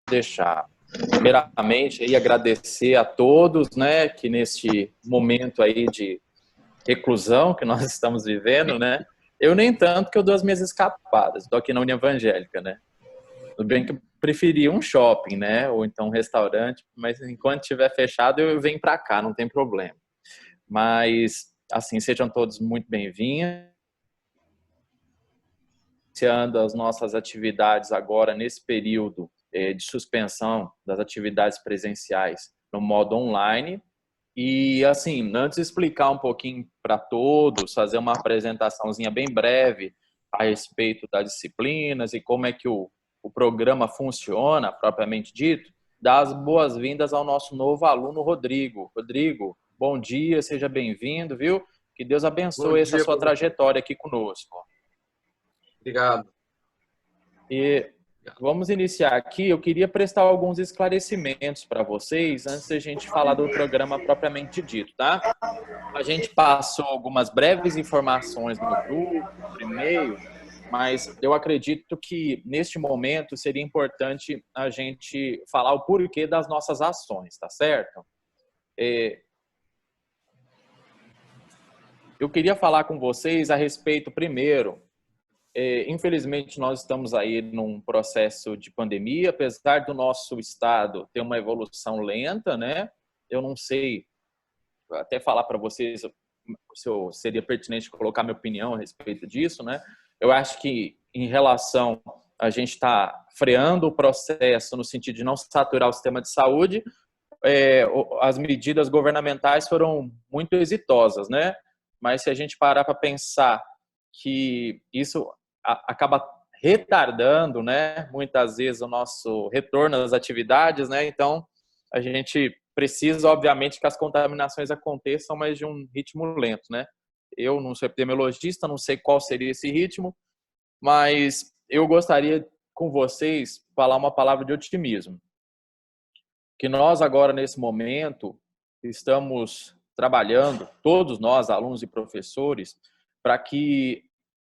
deixar. Primeiramente, aí, agradecer a todos, né, que neste momento aí de reclusão que nós estamos vivendo, né, eu nem tanto que eu dou as minhas escapadas, estou aqui na União Evangélica, né, tudo bem que eu preferia um shopping, né, ou então um restaurante, mas enquanto estiver fechado eu venho para cá, não tem problema. Mas, assim, sejam todos muito bem-vindos. Iniciando as nossas atividades agora nesse período de suspensão das atividades presenciais no modo online. E, assim, antes de explicar um pouquinho para todos, fazer uma apresentaçãozinha bem breve a respeito das disciplinas e como é que o programa funciona, propriamente dito, dar as boas-vindas ao nosso novo aluno, Rodrigo. Rodrigo, bom dia, seja bem-vindo, viu? Que Deus Bom abençoe essa dia, sua professor. trajetória aqui conosco. Obrigado. E vamos iniciar aqui. Eu queria prestar alguns esclarecimentos para vocês antes da gente falar do programa propriamente dito, tá? A gente passou algumas breves informações no grupo, por e-mail, mas eu acredito que neste momento seria importante a gente falar o porquê das nossas ações, tá certo? Eu queria falar com vocês a respeito, primeiro, infelizmente, nós estamos aí num processo de pandemia, apesar do nosso estado ter uma evolução lenta, né? Eu não sei até falar para vocês se seria pertinente colocar minha opinião a respeito disso, né? Eu acho que em relação a gente está freando o processo no sentido de não saturar o sistema de saúde, as medidas governamentais foram muito exitosas, né? Mas se a gente parar para pensar que isso acaba retardando, né, muitas vezes o nosso retorno às atividades, né? Então, a gente precisa, obviamente, que as contaminações aconteçam, mas de um ritmo lento, né? Eu não sou epidemiologista, não sei qual seria esse ritmo, mas eu gostaria com vocês falar uma palavra de otimismo. Que nós agora nesse momento estamos trabalhando, todos nós, alunos e professores, para que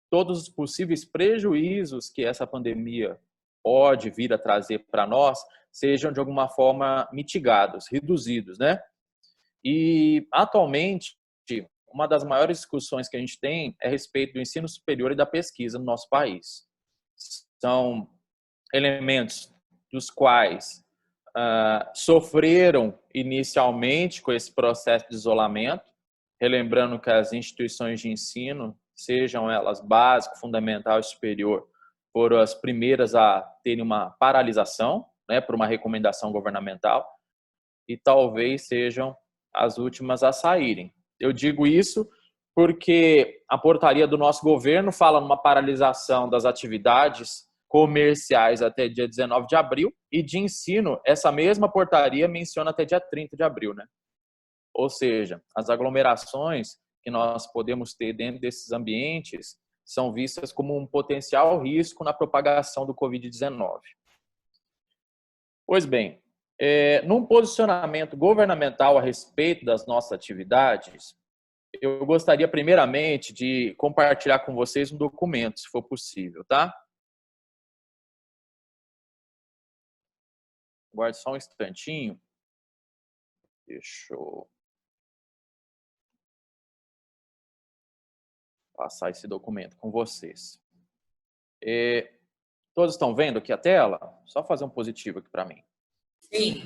todos os possíveis prejuízos que essa pandemia pode vir a trazer para nós sejam de alguma forma mitigados, reduzidos, né? E atualmente uma das maiores discussões que a gente tem é a respeito do ensino superior e da pesquisa no nosso país. São elementos dos quais sofreram inicialmente com esse processo de isolamento, relembrando que as instituições de ensino, sejam elas básico, fundamental e superior, foram as primeiras a terem uma paralisação, né, por uma recomendação governamental, e talvez sejam as últimas a saírem. Eu digo isso porque a portaria do nosso governo fala numa paralisação das atividades comerciais até dia 19 de abril e de ensino, essa mesma portaria menciona até dia 30 de abril, né? Ou seja, as aglomerações que nós podemos ter dentro desses ambientes são vistas como um potencial risco na propagação do Covid-19. Pois bem, num posicionamento governamental a respeito das nossas atividades, eu gostaria primeiramente de compartilhar com vocês um documento, se for possível, tá? Aguarde só um instantinho. Deixa eu passar esse documento com vocês. Todos estão vendo aqui a tela? Só fazer um positivo aqui para mim. Sim.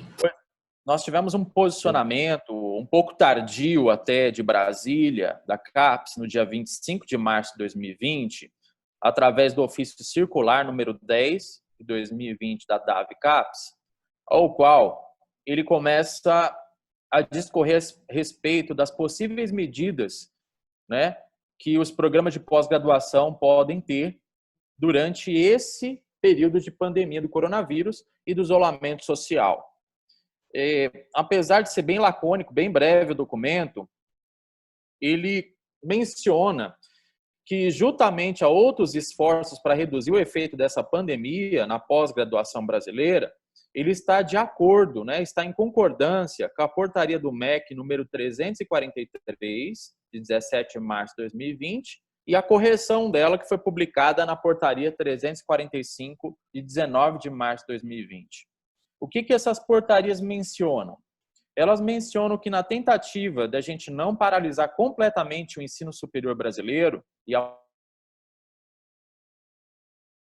Nós tivemos um posicionamento um pouco tardio até de Brasília, da CAPES, no dia 25 de março de 2020, através do ofício circular número 10 de 2020 da DAV-CAPES, ao qual ele começa a discorrer a respeito das possíveis medidas, né, que os programas de pós-graduação podem ter durante esse período de pandemia do coronavírus e do isolamento social. Apesar de ser bem lacônico, bem breve o documento, ele menciona que, juntamente a outros esforços para reduzir o efeito dessa pandemia na pós-graduação brasileira, ele está de acordo, né, está em concordância com a portaria do MEC número 343, de 17 de março de 2020, e a correção dela, que foi publicada na portaria 345, de 19 de março de 2020. O que essas portarias mencionam? Elas mencionam que na tentativa da gente não paralisar completamente o ensino superior brasileiro e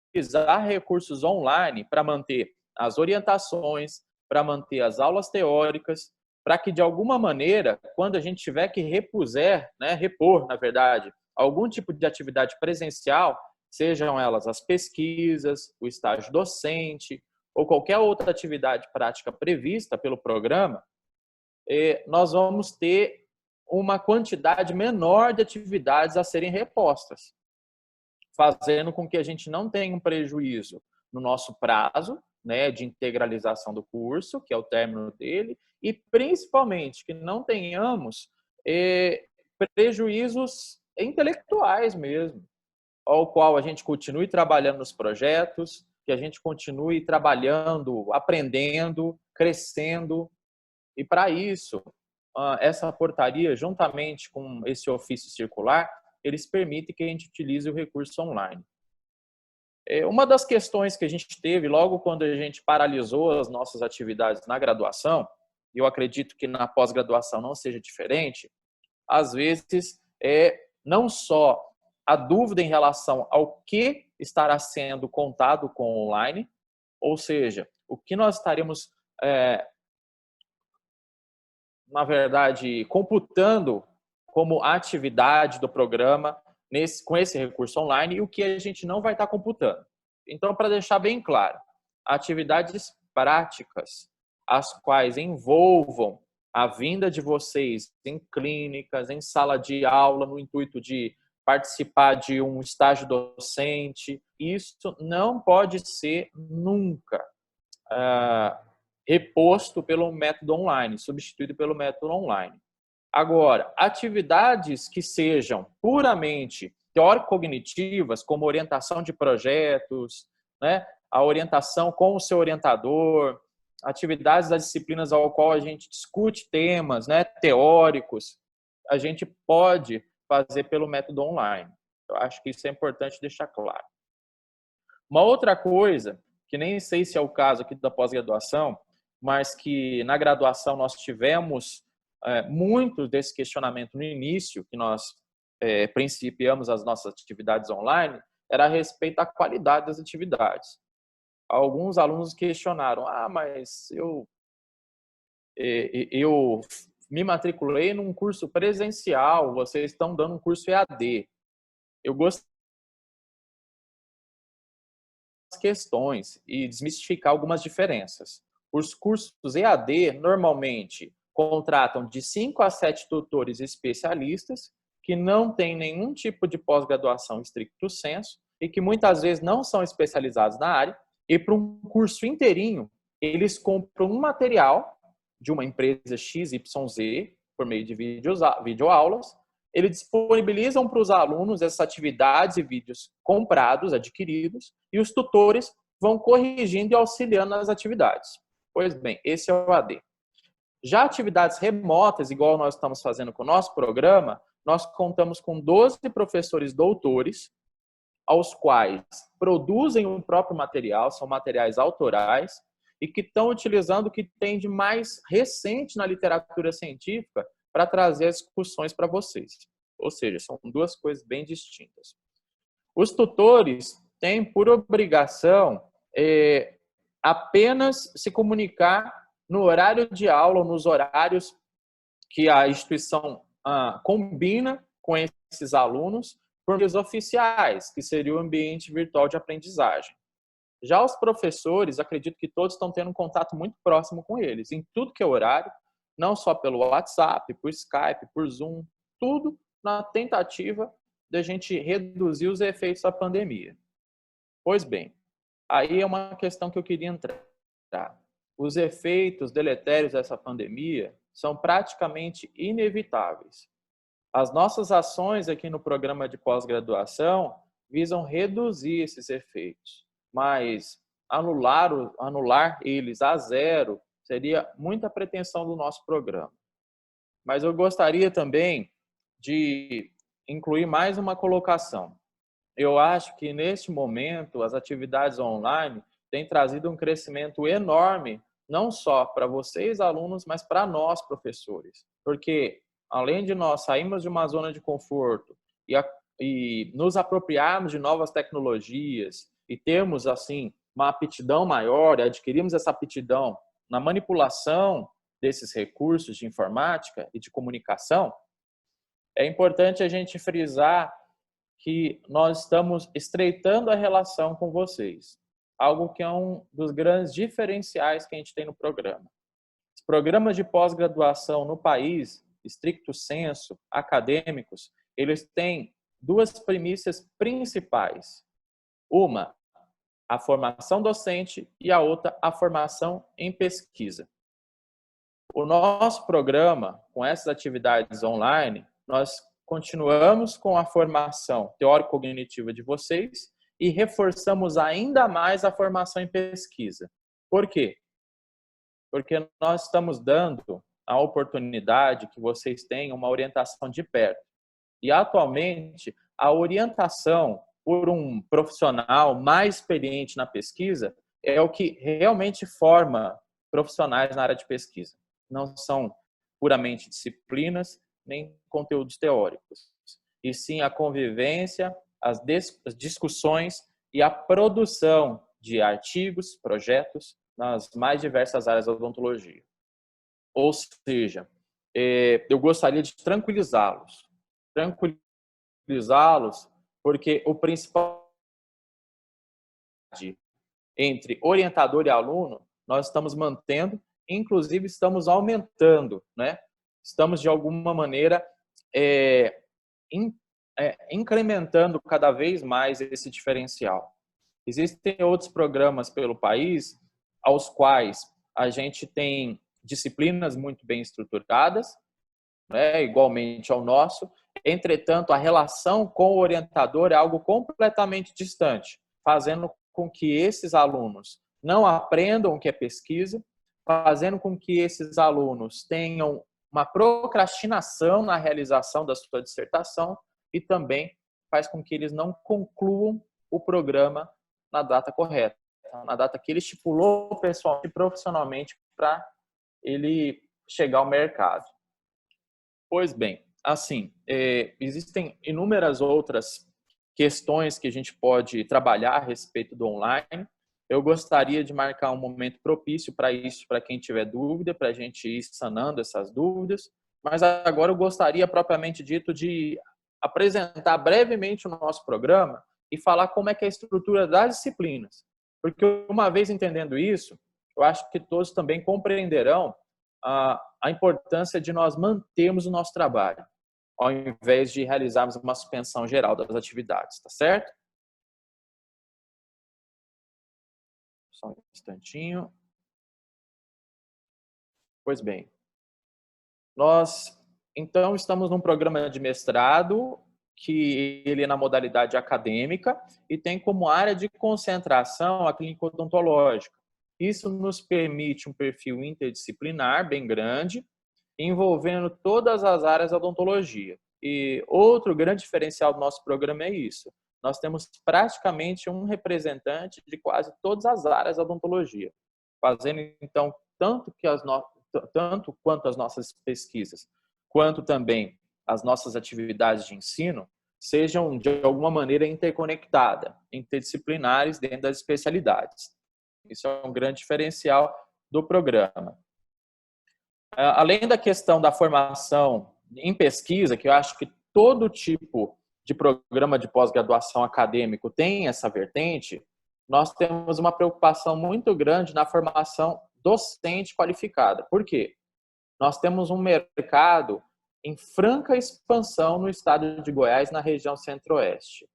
utilizar recursos online para manter as orientações, para manter as aulas teóricas, para que, de alguma maneira, quando a gente tiver que repor, na verdade, algum tipo de atividade presencial, sejam elas as pesquisas, o estágio docente ou qualquer outra atividade prática prevista pelo programa, nós vamos ter uma quantidade menor de atividades a serem repostas, fazendo com que a gente não tenha um prejuízo no nosso prazo, de integralização do curso, que é o término dele, e principalmente que não tenhamos prejuízos intelectuais mesmo, ao qual a gente continue trabalhando nos projetos, que a gente continue trabalhando, aprendendo, crescendo. E para isso, essa portaria, juntamente com esse ofício circular, eles permitem que a gente utilize o recurso online. Uma das questões que a gente teve logo quando a gente paralisou as nossas atividades na graduação, e eu acredito que na pós-graduação não seja diferente, às vezes não só a dúvida em relação ao que estará sendo contado com o online, ou seja, o que nós estaremos, na verdade, computando como atividade do programa com esse recurso online e o que a gente não vai estar computando. Então, para deixar bem claro, atividades práticas, as quais envolvam a vinda de vocês em clínicas, em sala de aula, no intuito de participar de um estágio docente, isso não pode ser nunca reposto pelo método online, substituído pelo método online. Agora, atividades que sejam puramente teórico-cognitivas, como orientação de projetos, a orientação com o seu orientador, atividades das disciplinas ao qual a gente discute temas teóricos, a gente pode fazer pelo método online. Eu acho que isso é importante deixar claro. Uma outra coisa, que nem sei se é o caso aqui da pós-graduação, mas que na graduação nós tivemos muito desse questionamento no início, que nós principiamos as nossas atividades online, era a respeito da qualidade das atividades. Alguns alunos questionaram, mas eu me matriculei num curso presencial, vocês estão dando um curso EAD. Eu gostaria de questões e desmistificar algumas diferenças. Os cursos EAD, normalmente, contratam de 5 a 7 tutores especialistas que não têm nenhum tipo de pós-graduação stricto sensu e que muitas vezes não são especializados na área, e para um curso inteirinho, eles compram um material de uma empresa XYZ, por meio de videoaulas, eles disponibilizam para os alunos essas atividades e vídeos comprados, adquiridos, e os tutores vão corrigindo e auxiliando nas atividades. Pois bem, esse é o AD. Já atividades remotas, igual nós estamos fazendo com o nosso programa, nós contamos com 12 professores doutores, aos quais produzem o próprio material, são materiais autorais, e que estão utilizando o que tem de mais recente na literatura científica para trazer as discussões para vocês. Ou seja, são duas coisas bem distintas. Os tutores têm por obrigação apenas se comunicar no horário de aula ou nos horários que a instituição combina com esses alunos por meios oficiais, que seria o ambiente virtual de aprendizagem. Já os professores, acredito que todos estão tendo um contato muito próximo com eles, em tudo que é horário, não só pelo WhatsApp, por Skype, por Zoom, tudo na tentativa de a gente reduzir os efeitos da pandemia. Pois bem, aí é uma questão que eu queria entrar. Os efeitos deletérios dessa pandemia são praticamente inevitáveis. As nossas ações aqui no programa de pós-graduação visam reduzir esses efeitos, mas anular eles a zero seria muita pretensão do nosso programa. Mas eu gostaria também de incluir mais uma colocação. Eu acho que, neste momento, as atividades online têm trazido um crescimento enorme não só para vocês, alunos, mas para nós, professores. Porque, além de nós sairmos de uma zona de conforto e nos apropriarmos de novas tecnologias e termos, assim, uma aptidão maior, e adquirirmos essa aptidão na manipulação desses recursos de informática e de comunicação, é importante a gente frisar que nós estamos estreitando a relação com vocês. Algo que é um dos grandes diferenciais que a gente tem no programa. Os programas de pós-graduação no país, stricto sensu, acadêmicos, eles têm duas premissas principais. Uma, a formação docente, e a outra, a formação em pesquisa. O nosso programa, com essas atividades online, nós continuamos com a formação teórico-cognitiva de vocês e reforçamos ainda mais a formação em pesquisa. Por quê? Porque nós estamos dando a oportunidade que vocês tenham uma orientação de perto. E, atualmente, a orientação por um profissional mais experiente na pesquisa é o que realmente forma profissionais na área de pesquisa. Não são puramente disciplinas, nem conteúdos teóricos, e sim a convivência, as discussões e a produção de artigos, projetos nas mais diversas áreas da odontologia. Ou seja, eu gostaria de tranquilizá-los, porque o principal entre orientador e aluno nós estamos mantendo, inclusive estamos aumentando, né? Estamos de alguma maneira incrementando cada vez mais esse diferencial. Existem outros programas pelo país aos quais a gente tem disciplinas muito bem estruturadas, né, igualmente ao nosso. Entretanto, a relação com o orientador é algo completamente distante, fazendo com que esses alunos não aprendam o que é pesquisa, fazendo com que esses alunos tenham uma procrastinação na realização da sua dissertação e também faz com que eles não concluam o programa na data correta, na data que ele estipulou pessoalmente e profissionalmente para ele chegar ao mercado. Pois bem, assim, existem inúmeras outras questões que a gente pode trabalhar a respeito do online. Eu gostaria de marcar um momento propício para isso, para quem tiver dúvida, para a gente ir sanando essas dúvidas. Mas agora eu gostaria, propriamente dito, de apresentar brevemente o nosso programa e falar como é que é a estrutura das disciplinas. Porque uma vez entendendo isso, eu acho que todos também compreenderão a importância de nós mantermos o nosso trabalho, ao invés de realizarmos uma suspensão geral das atividades, tá certo? Só um instantinho. Pois bem, nós então estamos num programa de mestrado que ele é na modalidade acadêmica e tem como área de concentração a clínica odontológica. Isso nos permite um perfil interdisciplinar bem grande, envolvendo todas as áreas da odontologia. E outro grande diferencial do nosso programa é isso. Nós temos praticamente um representante de quase todas as áreas da odontologia, fazendo, então, tanto quanto as nossas pesquisas, quanto também as nossas atividades de ensino, sejam, de alguma maneira, interconectadas, interdisciplinares dentro das especialidades. Isso é um grande diferencial do programa. Além da questão da formação em pesquisa, que eu acho que todo tipo de programa de pós-graduação acadêmico tem essa vertente, nós temos uma preocupação muito grande na formação docente qualificada. Por quê? Nós temos um mercado em franca expansão no estado de Goiás, na região centro-oeste.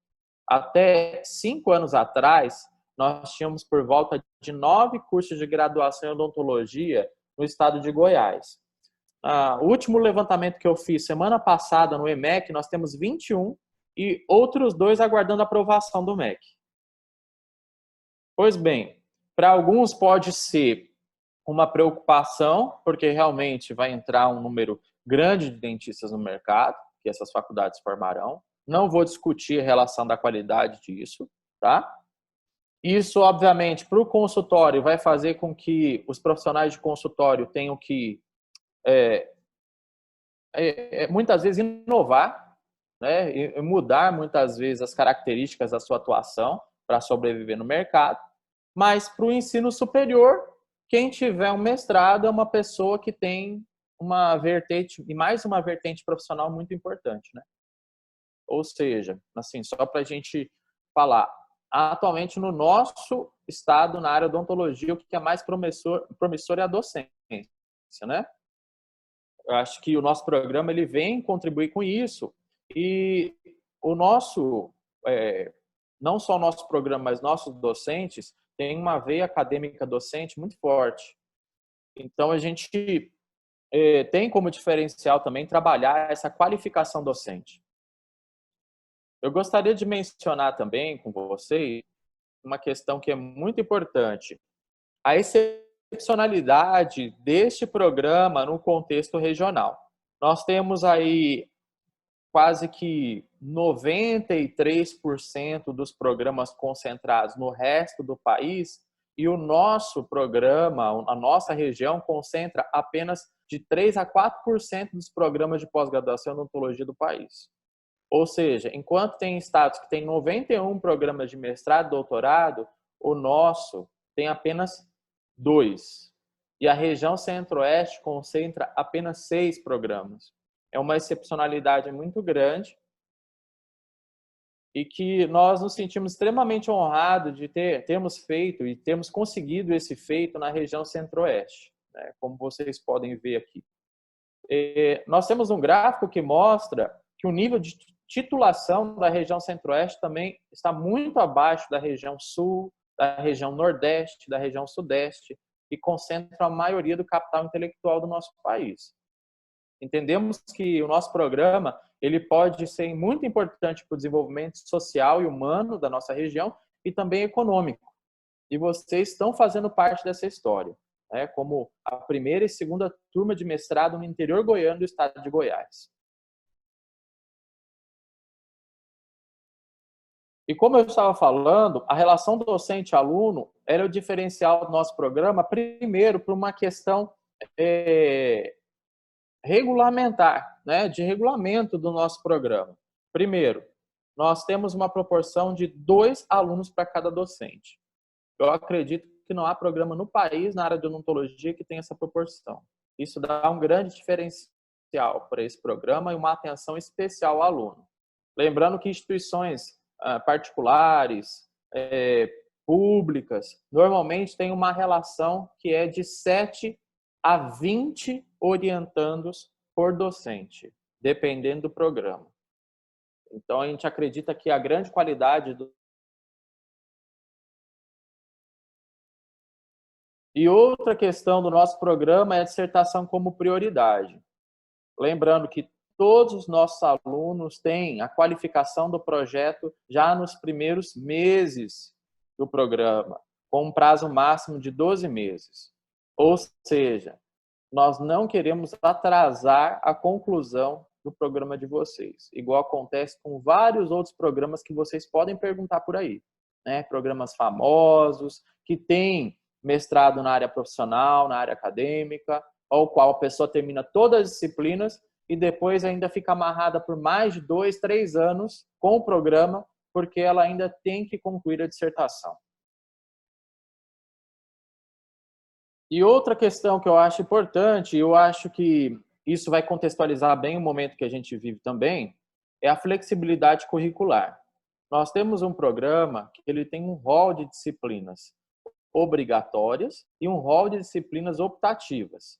Até 5 anos atrás, nós tínhamos por volta de 9 cursos de graduação em odontologia no estado de Goiás. O último levantamento que eu fiz semana passada no EMEC, nós temos 21 e outros 2 aguardando aprovação do MEC. Pois bem, para alguns pode ser uma preocupação, porque realmente vai entrar um número grande de dentistas no mercado, que essas faculdades formarão. Não vou discutir a relação da qualidade disso, tá? Isso, obviamente, para o consultório vai fazer com que os profissionais de consultório tenham que, muitas vezes, inovar, né? E mudar, muitas vezes, as características da sua atuação para sobreviver no mercado. Mas, para o ensino superior, quem tiver um mestrado é uma pessoa que tem uma vertente, e mais uma vertente profissional muito importante, né? Ou seja, assim, só para a gente falar, atualmente no nosso estado, na área de odontologia, o que é mais promissor é a docência, né? Eu acho que o nosso programa ele vem contribuir com isso e o nosso, não só o nosso programa, mas nossos docentes têm uma veia acadêmica docente muito forte. Então, a gente tem como diferencial também trabalhar essa qualificação docente. Eu gostaria de mencionar também com vocês uma questão que é muito importante. A excepcionalidade deste programa no contexto regional. Nós temos aí quase que 93% dos programas concentrados no resto do país e o nosso programa, a nossa região, concentra apenas de 3 a 4% dos programas de pós-graduação em odontologia do país. Ou seja, enquanto tem estados que têm 91 programas de mestrado e doutorado, o nosso tem apenas 2. E a região centro-oeste concentra apenas 6 programas. É uma excepcionalidade muito grande e que nós nos sentimos extremamente honrados de termos feito e termos conseguido esse feito na região centro-oeste, né? Como vocês podem ver aqui. Nós temos um gráfico que mostra que o nível de titulação da região centro-oeste também está muito abaixo da região sul, da região nordeste, da região sudeste, que concentram a maioria do capital intelectual do nosso país. Entendemos que o nosso programa ele pode ser muito importante para o desenvolvimento social e humano da nossa região e também econômico. E vocês estão fazendo parte dessa história, né, como a primeira e segunda turma de mestrado no interior goiano do estado de Goiás. E como eu estava falando, a relação docente-aluno era o diferencial do nosso programa, primeiro, por uma questão regulamentar, né, de regulamento do nosso programa. Primeiro, nós temos uma proporção de 2 alunos para cada docente. Eu acredito que não há programa no país, na área de odontologia, que tenha essa proporção. Isso dá um grande diferencial para esse programa e uma atenção especial ao aluno. Lembrando que instituições particulares, públicas, normalmente têm uma relação que é de 7 a 20 orientandos por docente, dependendo do programa. Então, a gente acredita que a grande qualidade do... E outra questão do nosso programa é a dissertação como prioridade. Lembrando que todos os nossos alunos têm a qualificação do projeto já nos primeiros meses do programa, com um prazo máximo de 12 meses. Ou seja, nós não queremos atrasar a conclusão do programa de vocês, igual acontece com vários outros programas que vocês podem perguntar por aí, né? Programas famosos, que têm mestrado na área profissional, na área acadêmica, ao qual a pessoa termina todas as disciplinas e depois ainda fica amarrada por mais de 2, 3 anos com o programa, porque ela ainda tem que concluir a dissertação. E outra questão que eu acho importante, eu acho que isso vai contextualizar bem o momento que a gente vive também, é a flexibilidade curricular. Nós temos um programa que ele tem um rol de disciplinas obrigatórias e um rol de disciplinas optativas.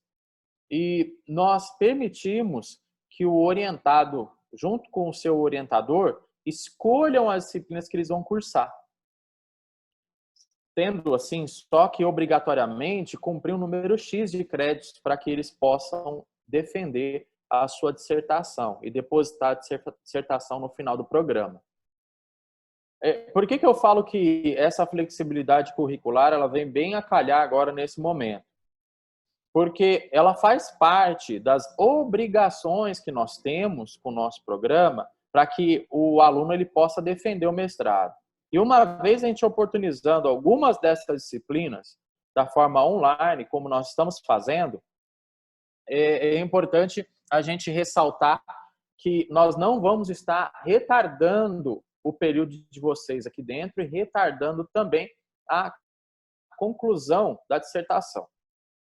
E nós permitimos que o orientado, junto com o seu orientador, escolham as disciplinas que eles vão cursar. Tendo, assim, só que obrigatoriamente cumprir um número X de créditos para que eles possam defender a sua dissertação e depositar a dissertação no final do programa. Por que eu falo que essa flexibilidade curricular ela vem bem a calhar agora nesse momento? Porque ela faz parte das obrigações que nós temos com o nosso programa para que o aluno ele possa defender o mestrado. E uma vez a gente oportunizando algumas dessas disciplinas da forma online, como nós estamos fazendo, é importante a gente ressaltar que nós não vamos estar retardando o período de vocês aqui dentro e retardando também a conclusão da dissertação.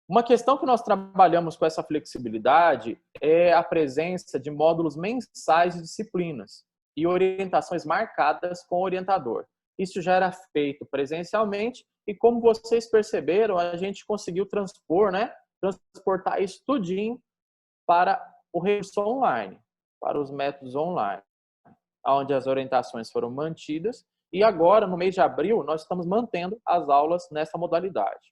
Uma questão que nós trabalhamos com essa flexibilidade é a presença de módulos mensais de disciplinas e orientações marcadas com o orientador. Isso já era feito presencialmente e, como vocês perceberam, a gente conseguiu transportar isso tudinho para o recurso online, para os métodos online, onde as orientações foram mantidas e agora, no mês de abril, nós estamos mantendo as aulas nessa modalidade.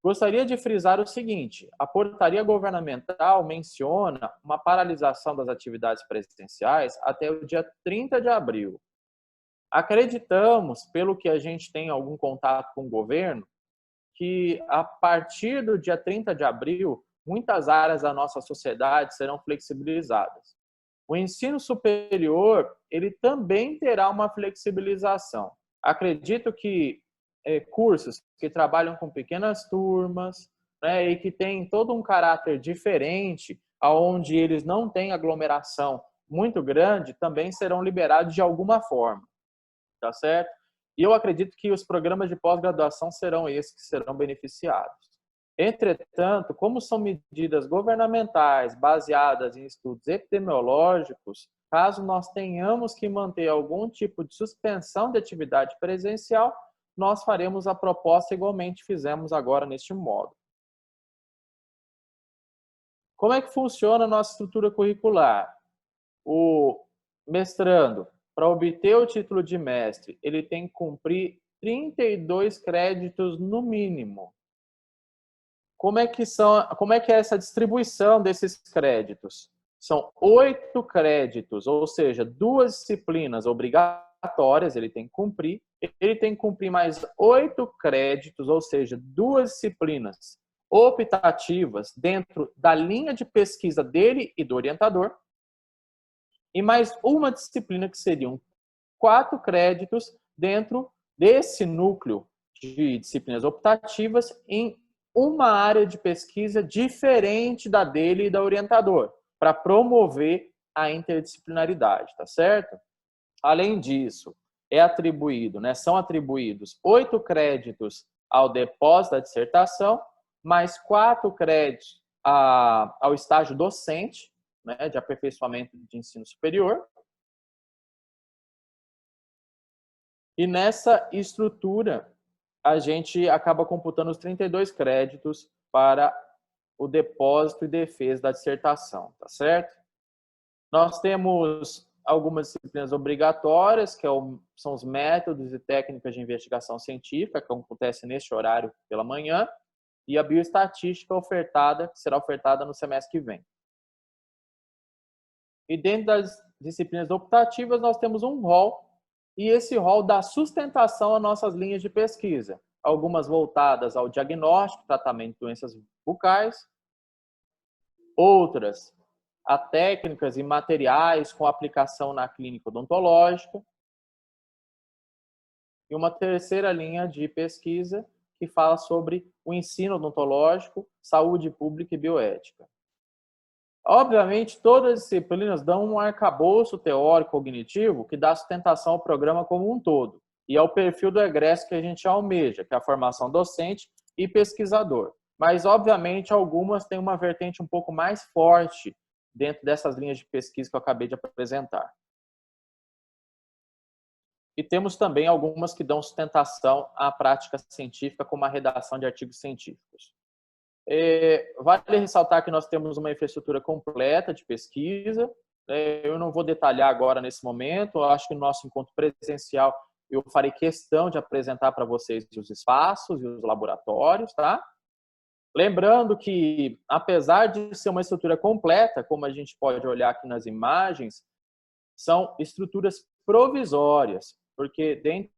Gostaria de frisar o seguinte: a portaria governamental menciona uma paralisação das atividades presenciais até o dia 30 de abril. Acreditamos, pelo que a gente tem algum contato com o governo, que a partir do dia 30 de abril, muitas áreas da nossa sociedade serão flexibilizadas. O ensino superior, ele também terá uma flexibilização. Acredito que cursos que trabalham com pequenas turmas, né, e que têm todo um caráter diferente, onde eles não têm aglomeração muito grande, também serão liberados de alguma forma, tá certo? E eu acredito que os programas de pós-graduação serão esses que serão beneficiados. Entretanto, como são medidas governamentais baseadas em estudos epidemiológicos, caso nós tenhamos que manter algum tipo de suspensão de atividade presencial, nós faremos a proposta igualmente fizemos agora neste módulo. Como é que funciona a nossa estrutura curricular? O mestrando, para obter o título de mestre, ele tem que cumprir 32 créditos no mínimo. Como é que é essa distribuição desses créditos? São 8 créditos, ou seja, 2 disciplinas obrigatórias, ele tem que cumprir mais 8 créditos, ou seja, 2 disciplinas optativas dentro da linha de pesquisa dele e do orientador, e mais uma disciplina que seriam 4 créditos dentro desse núcleo de disciplinas optativas em uma área de pesquisa diferente da dele e da orientador, para promover a interdisciplinaridade, tá certo? Além disso, são atribuídos 8 créditos ao depósito da dissertação, mais 4 créditos ao estágio docente, né, de aperfeiçoamento de ensino superior. E nessa estrutura, a gente acaba computando os 32 créditos para o depósito e defesa da dissertação, tá certo? Nós temos algumas disciplinas obrigatórias, que são os métodos e técnicas de investigação científica, que acontece neste horário pela manhã, e a bioestatística que será ofertada no semestre que vem. E dentro das disciplinas optativas, nós temos um rol, e esse rol dá sustentação às nossas linhas de pesquisa, algumas voltadas ao diagnóstico, tratamento de doenças bucais, outras a técnicas e materiais com aplicação na clínica odontológica, e uma terceira linha de pesquisa que fala sobre o ensino odontológico, saúde pública e bioética. Obviamente, todas as disciplinas dão um arcabouço teórico cognitivo que dá sustentação ao programa como um todo, e é o perfil do egresso que a gente almeja, que é a formação docente e pesquisador. Mas, obviamente, algumas têm uma vertente um pouco mais forte dentro dessas linhas de pesquisa que eu acabei de apresentar. E temos também algumas que dão sustentação à prática científica, como a redação de artigos científicos. Vale ressaltar que nós temos uma infraestrutura completa de pesquisa. Eu não vou detalhar agora nesse momento. Eu acho que no nosso encontro presencial eu farei questão de apresentar para vocês os espaços e os laboratórios, tá? Lembrando que, apesar de ser uma estrutura completa, como a gente pode olhar aqui nas imagens, são estruturas provisórias, porque dentro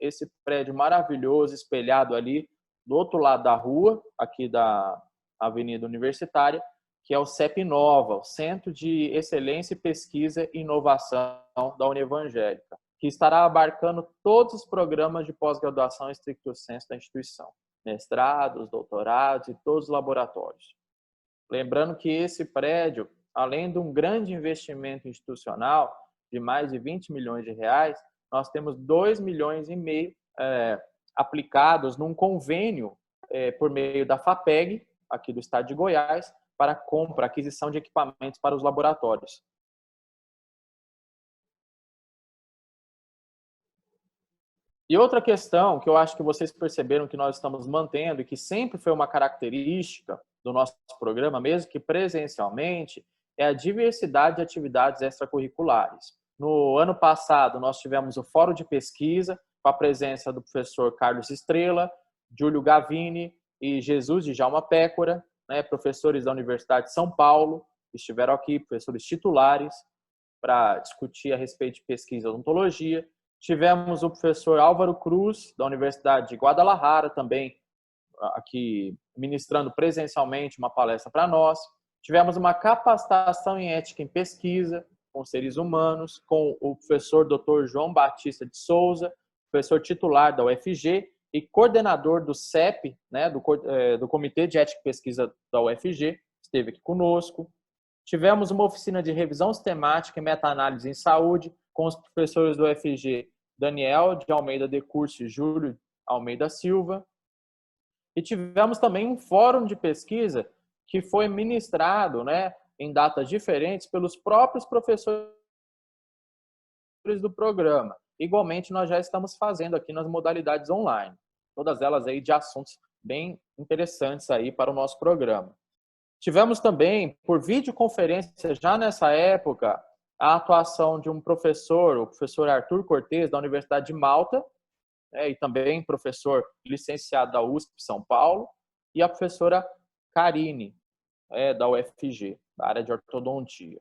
desse prédio maravilhoso espelhado ali do outro lado da rua, aqui da Avenida Universitária, que é o CEP Inova, o Centro de Excelência, Pesquisa e Inovação da Univangélica, que estará abarcando todos os programas de pós-graduação stricto sensu da instituição, mestrados, doutorados e todos os laboratórios. Lembrando que esse prédio, além de um grande investimento institucional de mais de 20 milhões de reais, nós temos 2,5 milhões aplicados num convênio por meio da FAPEG, aqui do estado de Goiás, para compra, aquisição de equipamentos para os laboratórios. E outra questão que eu acho que vocês perceberam que nós estamos mantendo e que sempre foi uma característica do nosso programa, mesmo que presencialmente, é a diversidade de atividades extracurriculares. No ano passado, nós tivemos o Fórum de Pesquisa, com a presença do professor Carlos Estrela, Júlio Gavini e Jesus de Djalma Pécora, né, professores da Universidade de São Paulo, que estiveram aqui, professores titulares, para discutir a respeito de pesquisa e odontologia. Tivemos o professor Álvaro Cruz, da Universidade de Guadalajara, também aqui ministrando presencialmente uma palestra para nós. Tivemos uma capacitação em ética em pesquisa com seres humanos, com o professor Dr. João Batista de Souza, professor titular da UFG e coordenador do CEP, né, do Comitê de Ética e Pesquisa da UFG, esteve aqui conosco. Tivemos uma oficina de revisão sistemática e meta-análise em saúde com os professores do UFG, Daniel de Almeida de Curso e Júlio Almeida Silva. E tivemos também um fórum de pesquisa que foi ministrado, né, em datas diferentes pelos próprios professores do programa. Igualmente, nós já estamos fazendo aqui nas modalidades online. Todas elas aí de assuntos bem interessantes aí para o nosso programa. Tivemos também, por videoconferência, já nessa época, a atuação de um professor, o professor Arthur Cortes, da Universidade de Malta, e também professor licenciado da USP São Paulo, e a professora Karine, da UFG, da área de ortodontia.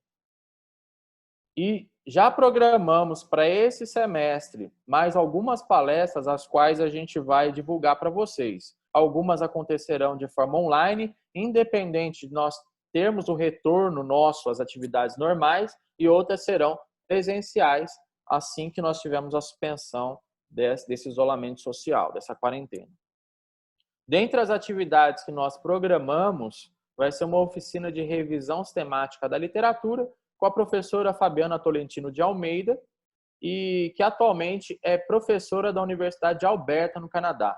E já programamos para esse semestre mais algumas palestras, as quais a gente vai divulgar para vocês. Algumas acontecerão de forma online, independente de nós termos o retorno nosso às atividades normais, e outras serão presenciais, assim que nós tivermos a suspensão desse isolamento social, dessa quarentena. Dentre as atividades que nós programamos, vai ser uma oficina de revisão sistemática da literatura com a professora Fabiana Tolentino de Almeida, e que atualmente é professora da Universidade de Alberta, no Canadá.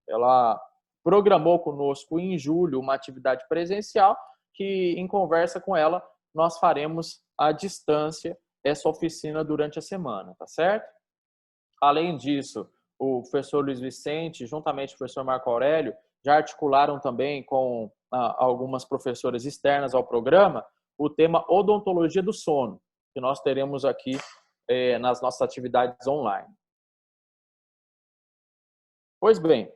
Ela programou conosco em julho uma atividade presencial que, em conversa com ela, nós faremos à distância essa oficina durante a semana, tá certo? Além disso, o professor Luiz Vicente, juntamente com o professor Marco Aurélio, já articularam também com algumas professoras externas ao programa o tema odontologia do sono, que nós teremos aqui nas nossas atividades online. Pois bem,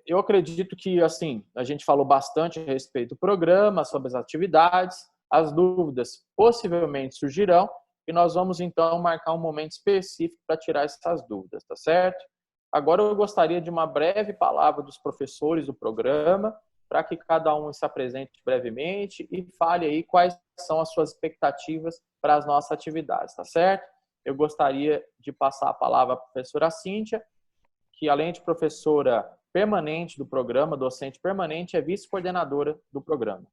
eu acredito que assim a gente falou bastante a respeito do programa, sobre as atividades, as dúvidas possivelmente surgirão, e nós vamos então marcar um momento específico para tirar essas dúvidas, tá certo? Agora eu gostaria de uma breve palavra dos professores do programa, para que cada um se apresente brevemente e fale aí quais são as suas expectativas para as nossas atividades, tá certo? Eu gostaria de passar a palavra à professora Cíntia, que além de professora permanente do programa, docente permanente, é vice-coordenadora do programa.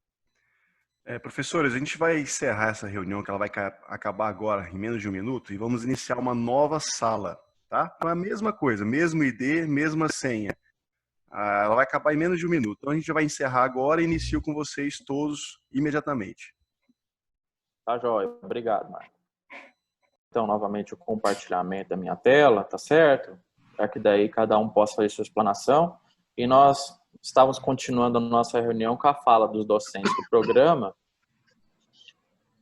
Professores, a gente vai encerrar essa reunião, que ela vai acabar agora, em menos de um minuto, e vamos iniciar uma nova sala, tá? A mesma coisa, mesmo ID, mesma senha. Ela vai acabar em menos de um minuto. Então a gente já vai encerrar agora e inicio com vocês todos imediatamente. Tá joia. Obrigado, Marco. Então, novamente, o compartilhamento da minha tela, tá certo? Para que daí cada um possa fazer sua explanação. E nós estávamos continuando a nossa reunião com a fala dos docentes do programa.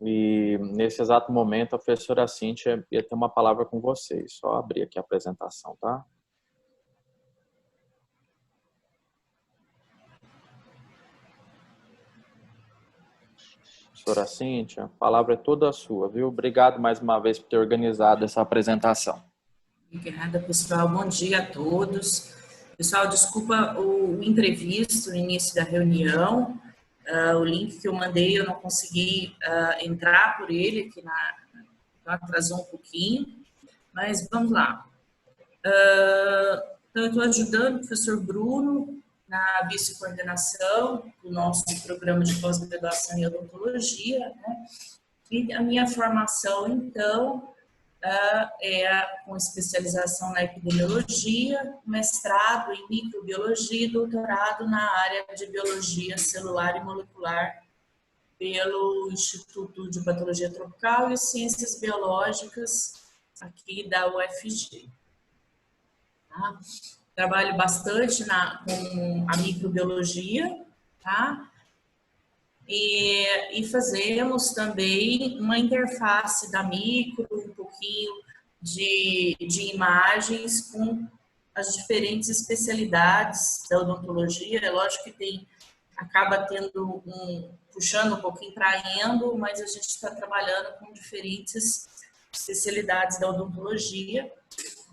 E nesse exato momento, a professora Cíntia ia ter uma palavra com vocês. Só abrir aqui a apresentação, tá? Professora Cíntia, a palavra é toda sua, viu? Obrigado mais uma vez por ter organizado essa apresentação. Obrigada, pessoal. Bom dia a todos. Pessoal, desculpa o imprevisto no início da reunião. O link que eu mandei, eu não consegui entrar por ele, que atrasou um pouquinho, mas vamos lá. Então, eu estou ajudando o professor Bruno na vice-coordenação do nosso programa de pós-graduação em odontologia, né? E a minha formação, então, é com especialização na epidemiologia, mestrado em microbiologia e doutorado na área de biologia celular e molecular pelo Instituto de Patologia Tropical e Ciências Biológicas aqui da UFG. Tá? Trabalho bastante com a microbiologia, tá? E fazemos também uma interface da micro, um pouquinho de imagens com as diferentes especialidades da odontologia. É lógico que acaba puxando um pouquinho para a endo, mas a gente está trabalhando com diferentes especialidades da odontologia.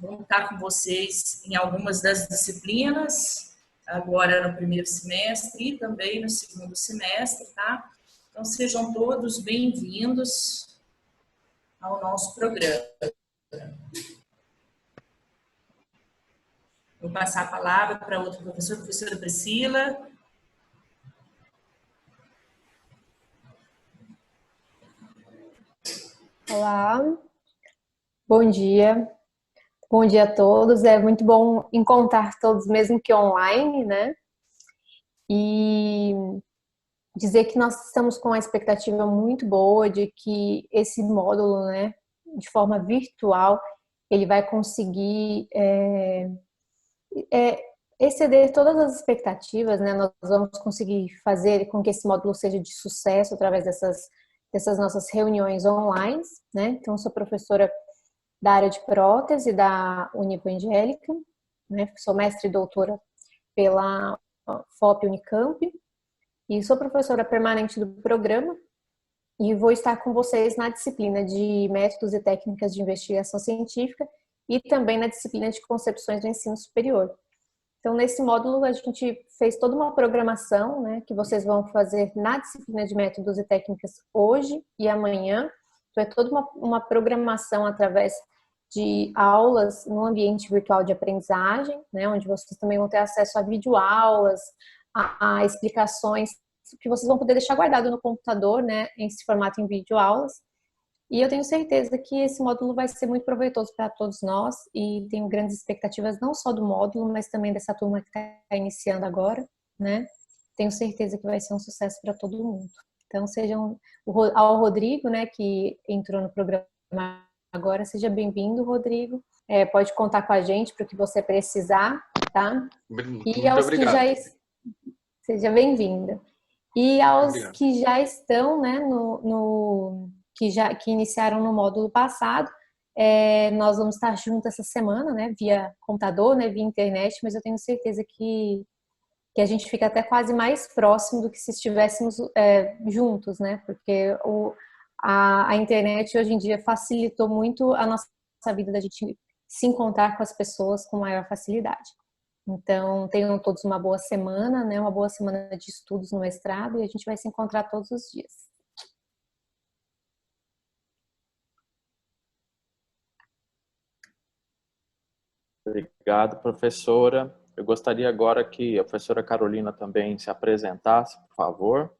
Vamos estar com vocês em algumas das disciplinas, agora no primeiro semestre e também no segundo semestre, tá? Então, sejam todos bem-vindos ao nosso programa. Vou passar a palavra para outro professor, professora Priscila. Olá, bom dia. Bom dia a todos. É muito bom encontrar todos, mesmo que online, né? E dizer que nós estamos com uma expectativa muito boa de que esse módulo, né, de forma virtual, ele vai conseguir exceder todas as expectativas, né? Nós vamos conseguir fazer com que esse módulo seja de sucesso através dessas nossas reuniões online, né? Então, sou professora da área de prótese da Univangélica, né? Sou mestre e doutora pela FOP Unicamp e sou professora permanente do programa e vou estar com vocês na disciplina de métodos e técnicas de investigação científica e também na disciplina de concepções do ensino superior. Então, nesse módulo, a gente fez toda uma programação, né, que vocês vão fazer na disciplina de métodos e técnicas hoje e amanhã. Então, é toda uma programação através de aulas no ambiente virtual de aprendizagem, né, onde vocês também vão ter acesso a videoaulas, a explicações que vocês vão poder deixar guardado no computador, né, em esse formato em videoaulas. E eu tenho certeza que esse módulo vai ser muito proveitoso para todos nós e tenho grandes expectativas não só do módulo, mas também dessa turma que está iniciando agora, né? Tenho certeza que vai ser um sucesso para todo mundo. Então, ao Rodrigo, né, que entrou no programa agora, seja bem-vindo, Rodrigo. Pode contar com a gente para o que você precisar, tá? Muito obrigado. Seja bem-vinda. E aos Obrigado. que já estão, né, que iniciaram no módulo passado, nós vamos estar juntos essa semana, né, via computador, né, via internet, mas eu tenho certeza que a gente fica até quase mais próximo do que se estivéssemos juntos, né, porque a internet hoje em dia facilitou muito a nossa vida da gente se encontrar com as pessoas com maior facilidade. Então, tenham todos uma boa semana, né, uma boa semana de estudos no mestrado e a gente vai se encontrar todos os dias. Obrigado, professora. Eu gostaria agora que a professora Carolina também se apresentasse, por favor.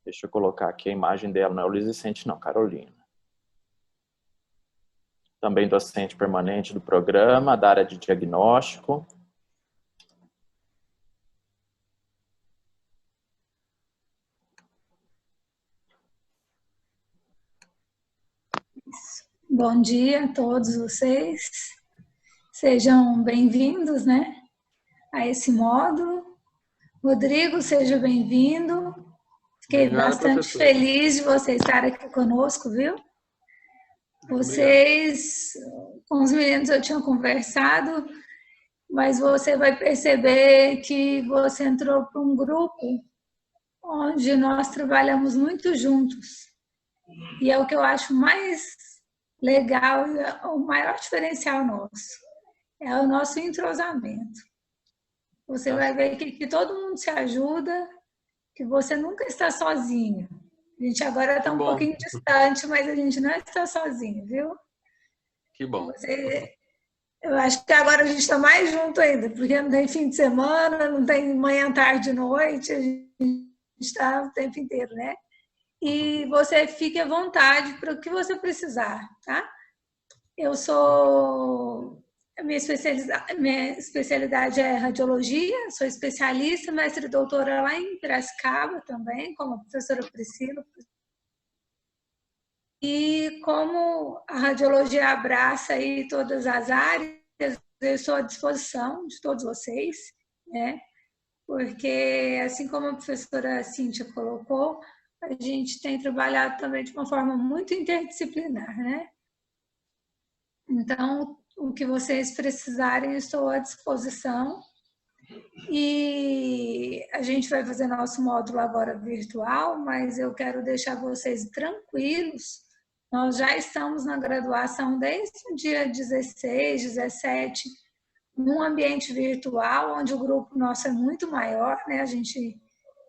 Deixa eu colocar aqui a imagem dela, não é o Luiz Vicente, não, Carolina. Também docente permanente do programa, da área de diagnóstico. Bom dia a todos vocês. Sejam bem-vindos, né, a esse módulo. Rodrigo, seja bem-vindo. Fiquei bastante feliz de vocês estarem aqui conosco, viu? Vocês, com os meninos eu tinha conversado, mas você vai perceber que você entrou para um grupo onde nós trabalhamos muito juntos. E é o que eu acho mais legal, o maior diferencial nosso. É o nosso entrosamento. Você vai ver que todo mundo se ajuda que você nunca está sozinho. A gente agora está um pouquinho distante, mas a gente não está sozinho, viu? Que bom. Eu acho que agora a gente está mais junto ainda, porque não tem fim de semana, não tem manhã, tarde, noite, a gente está o tempo inteiro, né? E você fique à vontade para o que você precisar, tá? Minha especialidade é radiologia, sou especialista, mestre e doutora lá em Piracicaba também, como a professora Priscila. E como a radiologia abraça aí todas as áreas, eu estou à disposição de todos vocês, né? Porque, assim como a professora Cíntia colocou, a gente tem trabalhado também de uma forma muito interdisciplinar, né? Então, o que vocês precisarem, eu estou à disposição. E a gente vai fazer nosso módulo agora virtual, mas eu quero deixar vocês tranquilos. Nós já estamos na graduação desde o dia 16, 17, num ambiente virtual, onde o grupo nosso é muito maior, né? A gente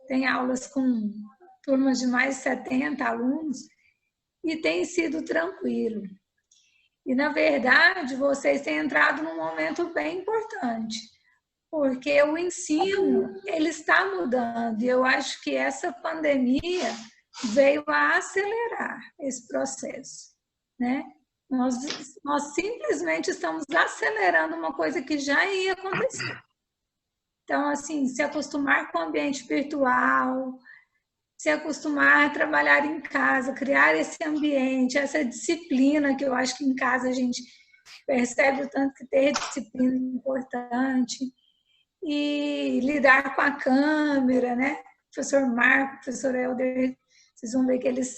tem aulas com turmas de mais de 70 alunos e tem sido tranquilo. E, na verdade, vocês têm entrado num momento bem importante, porque o ensino ele está mudando e eu acho que essa pandemia veio a acelerar esse processo, né? Nós simplesmente estamos acelerando uma coisa que já ia acontecer. Então, assim, se acostumar com o ambiente virtual, se acostumar a trabalhar em casa, criar esse ambiente, essa disciplina que eu acho que em casa a gente percebe o tanto que ter disciplina é importante, e lidar com a câmera, né? Professor Marco, professor Helder, vocês vão ver que eles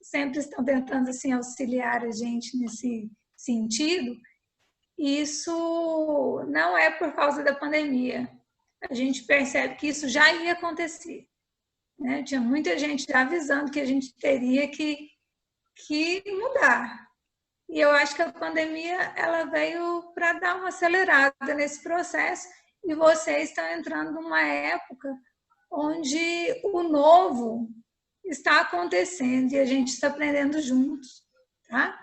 sempre estão tentando assim, auxiliar a gente nesse sentido. Isso não é por causa da pandemia. A gente percebe que isso já ia acontecer, né? Tinha muita gente já avisando que a gente teria que mudar. E eu acho que a pandemia ela veio para dar uma acelerada nesse processo e vocês estão entrando numa época onde o novo está acontecendo e a gente está aprendendo juntos, tá?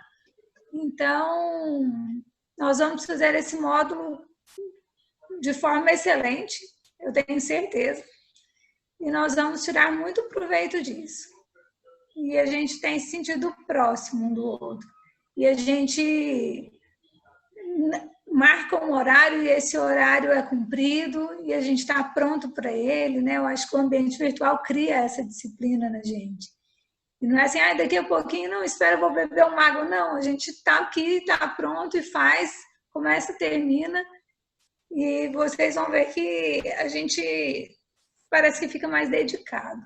Então, nós vamos fazer esse módulo de forma excelente, eu tenho certeza, e nós vamos tirar muito proveito disso. E a gente tem sentido próximo um do outro. E a gente marca um horário e esse horário é cumprido e a gente está pronto para ele, né? Eu acho que o ambiente virtual cria essa disciplina na gente. E não é assim, daqui a pouquinho, não, espera, vou beber uma água. Não, a gente está aqui, está pronto e faz, começa, termina. E vocês vão ver que a gente parece que fica mais dedicado.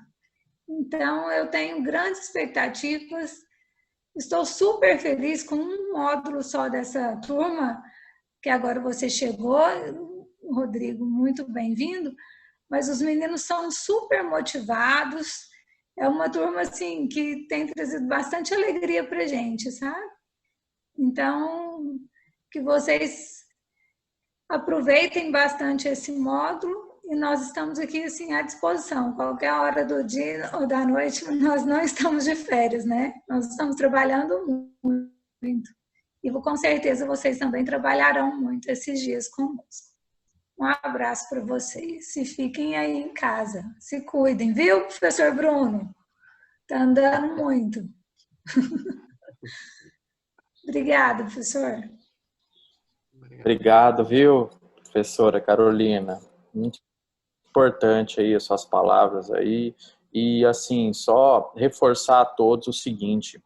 Então, eu tenho grandes expectativas. Estou super feliz com um módulo só dessa turma, que agora você chegou, Rodrigo, muito bem-vindo, mas os meninos são super motivados, é uma turma assim, que tem trazido bastante alegria para a gente, sabe? Então, que vocês aproveitem bastante esse módulo e nós estamos aqui assim, à disposição. Qualquer hora do dia ou da noite, nós não estamos de férias, né? Nós estamos trabalhando muito. E com certeza vocês também trabalharão muito esses dias conosco. Um abraço para vocês. E fiquem aí em casa. Se cuidem, viu, professor Bruno? Está andando muito. Obrigada, professor. Obrigado, viu, professora Carolina? Muito importante aí as suas palavras aí. E, assim, só reforçar a todos o seguinte,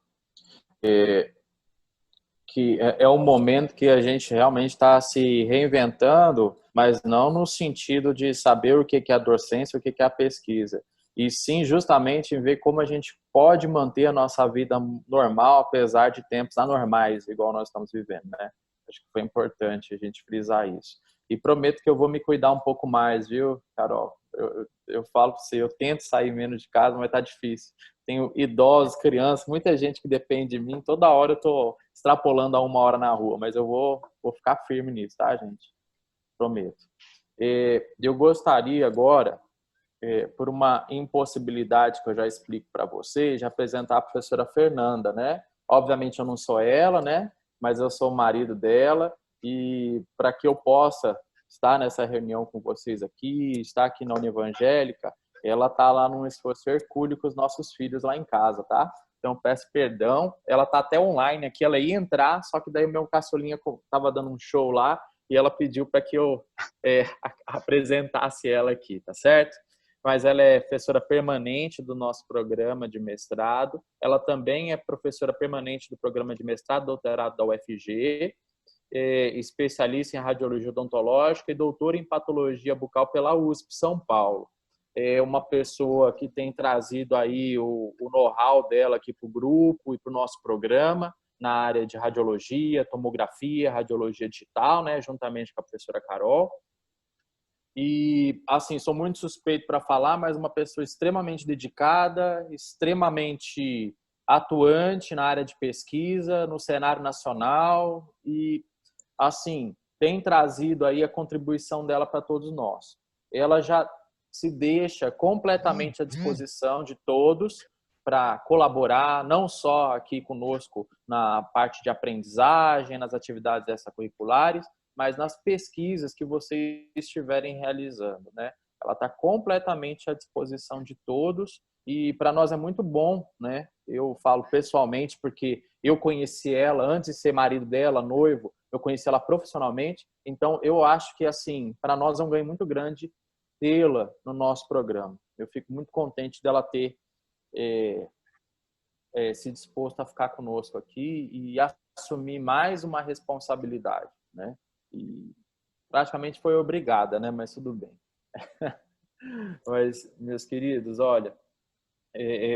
que é um momento que a gente realmente está se reinventando, mas não no sentido de saber o que é a docência, o que é a pesquisa, e sim justamente em ver como a gente pode manter a nossa vida normal, apesar de tempos anormais, igual nós estamos vivendo, né? Acho que foi importante a gente frisar isso. E prometo que eu vou me cuidar um pouco mais, viu, Carol? Eu falo para você, eu tento sair menos de casa, mas tá difícil. Tenho idosos, crianças, muita gente que depende de mim. Toda hora eu tô extrapolando a 1 hora na rua, mas eu vou ficar firme nisso, tá, gente? Prometo. Eu gostaria agora por uma impossibilidade que eu já explico para vocês, de apresentar a professora Fernanda, né? Obviamente eu não sou ela, né? Mas eu sou o marido dela, e para que eu possa estar nessa reunião com vocês aqui, estar aqui na Univangélica, ela está lá num esforço hercúleo com os nossos filhos lá em casa, tá? Então peço perdão, ela está até online aqui, ela ia entrar, só que daí o meu caçulinha estava dando um show lá e ela pediu para que eu apresentasse ela aqui, tá certo? Mas ela é professora permanente do nosso programa de mestrado, ela também é professora permanente do programa de mestrado, doutorado da UFG, especialista em radiologia odontológica e doutora em patologia bucal pela USP São Paulo. É uma pessoa que tem trazido aí o know-how dela aqui para o grupo e para o nosso programa na área de radiologia, tomografia, radiologia digital, né, juntamente com a professora Carol. E, assim, sou muito suspeito para falar, mas uma pessoa extremamente dedicada, extremamente atuante na área de pesquisa, no cenário nacional e, assim, tem trazido aí a contribuição dela para todos nós. Ela já se deixa completamente à disposição de todos para colaborar, não só aqui conosco na parte de aprendizagem, nas atividades extracurriculares, mas nas pesquisas que vocês estiverem realizando, né? Ela está completamente à disposição de todos e para nós é muito bom, né? Eu falo pessoalmente porque eu conheci ela antes de ser marido dela, noivo, eu conheci ela profissionalmente, então eu acho que, assim, para nós é um ganho muito grande tê-la no nosso programa. Eu fico muito contente dela ter se disposto a ficar conosco aqui e assumir mais uma responsabilidade, né? E praticamente foi obrigada, né? Mas tudo bem. Mas, meus queridos, olha,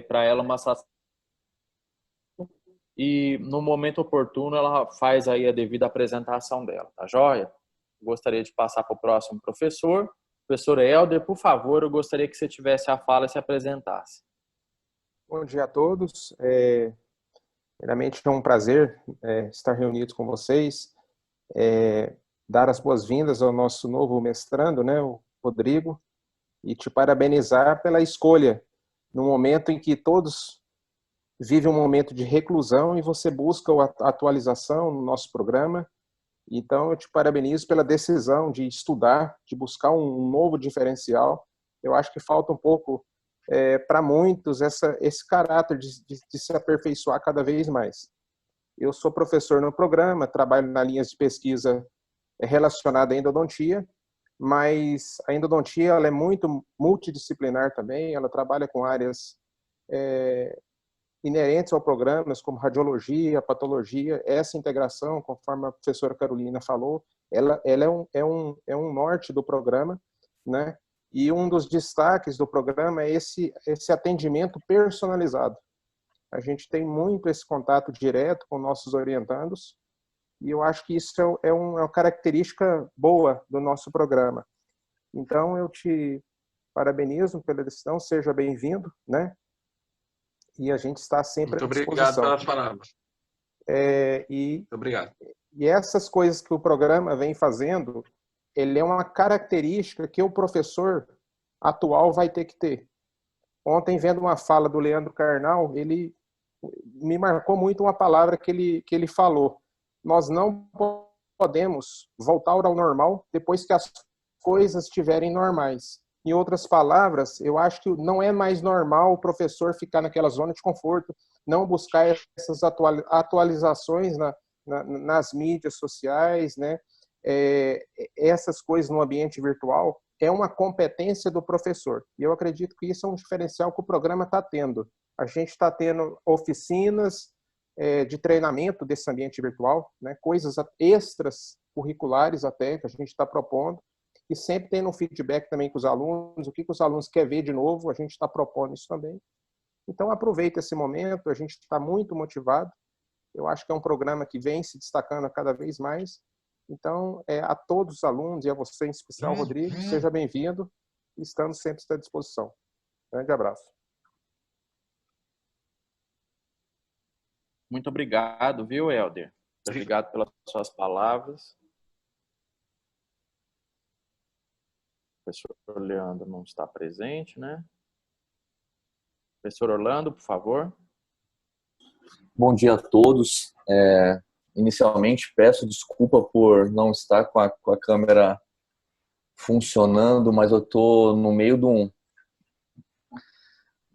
para ela uma satisfação e no momento oportuno ela faz aí a devida apresentação dela, tá joia? Gostaria de passar para o próximo professor. Professor Helder, por favor, eu gostaria que você tivesse a fala e se apresentasse. Bom dia a todos. Primeiramente, é um prazer estar reunidos com vocês, dar as boas-vindas ao nosso novo mestrando, né, o Rodrigo, e te parabenizar pela escolha, no momento em que todos vivem um momento de reclusão e você busca a atualização no nosso programa. Então, eu te parabenizo pela decisão de estudar, de buscar um novo diferencial. Eu acho que falta um pouco, para muitos, esse caráter de se aperfeiçoar cada vez mais. Eu sou professor no programa, trabalho na linha de pesquisa relacionada à endodontia, mas a endodontia ela é muito multidisciplinar também, ela trabalha com áreas inerentes ao programa, como radiologia, patologia. Essa integração, conforme a professora Carolina falou, ela é um norte do programa, né? E um dos destaques do programa é esse atendimento personalizado. A gente tem muito esse contato direto com nossos orientandos, e eu acho que isso é uma característica boa do nosso programa. Então, eu te parabenizo pela decisão, seja bem-vindo, né? E a gente está sempre à disposição. Muito obrigado pelas palavras. Muito obrigado. E essas coisas que o programa vem fazendo, ele é uma característica que o professor atual vai ter que ter. Ontem, vendo uma fala do Leandro Carnal, ele me marcou muito uma palavra que ele falou. Nós não podemos voltar ao normal depois que as coisas estiverem normais. Em outras palavras, eu acho que não é mais normal o professor ficar naquela zona de conforto, não buscar essas atualizações nas mídias sociais, né? Essas coisas no ambiente virtual, é uma competência do professor. E eu acredito que isso é um diferencial que o programa está tendo. A gente está tendo oficinas de treinamento desse ambiente virtual, né? Coisas extras curriculares até, que a gente está propondo, e sempre tendo um feedback também com os alunos, o que os alunos querem ver de novo, a gente está propondo isso também. Então, aproveita esse momento, a gente está muito motivado, eu acho que é um programa que vem se destacando cada vez mais. Então, a todos os alunos, e a você em especial, Rodrigo, seja bem-vindo, e estamos sempre à disposição. Grande abraço. Muito obrigado, viu, Helder? Obrigado pelas suas palavras. professor Leandro não está presente, né? Professor Orlando, por favor. Bom dia a todos. Inicialmente, peço desculpa por não estar com a câmera funcionando, mas eu estou no meio de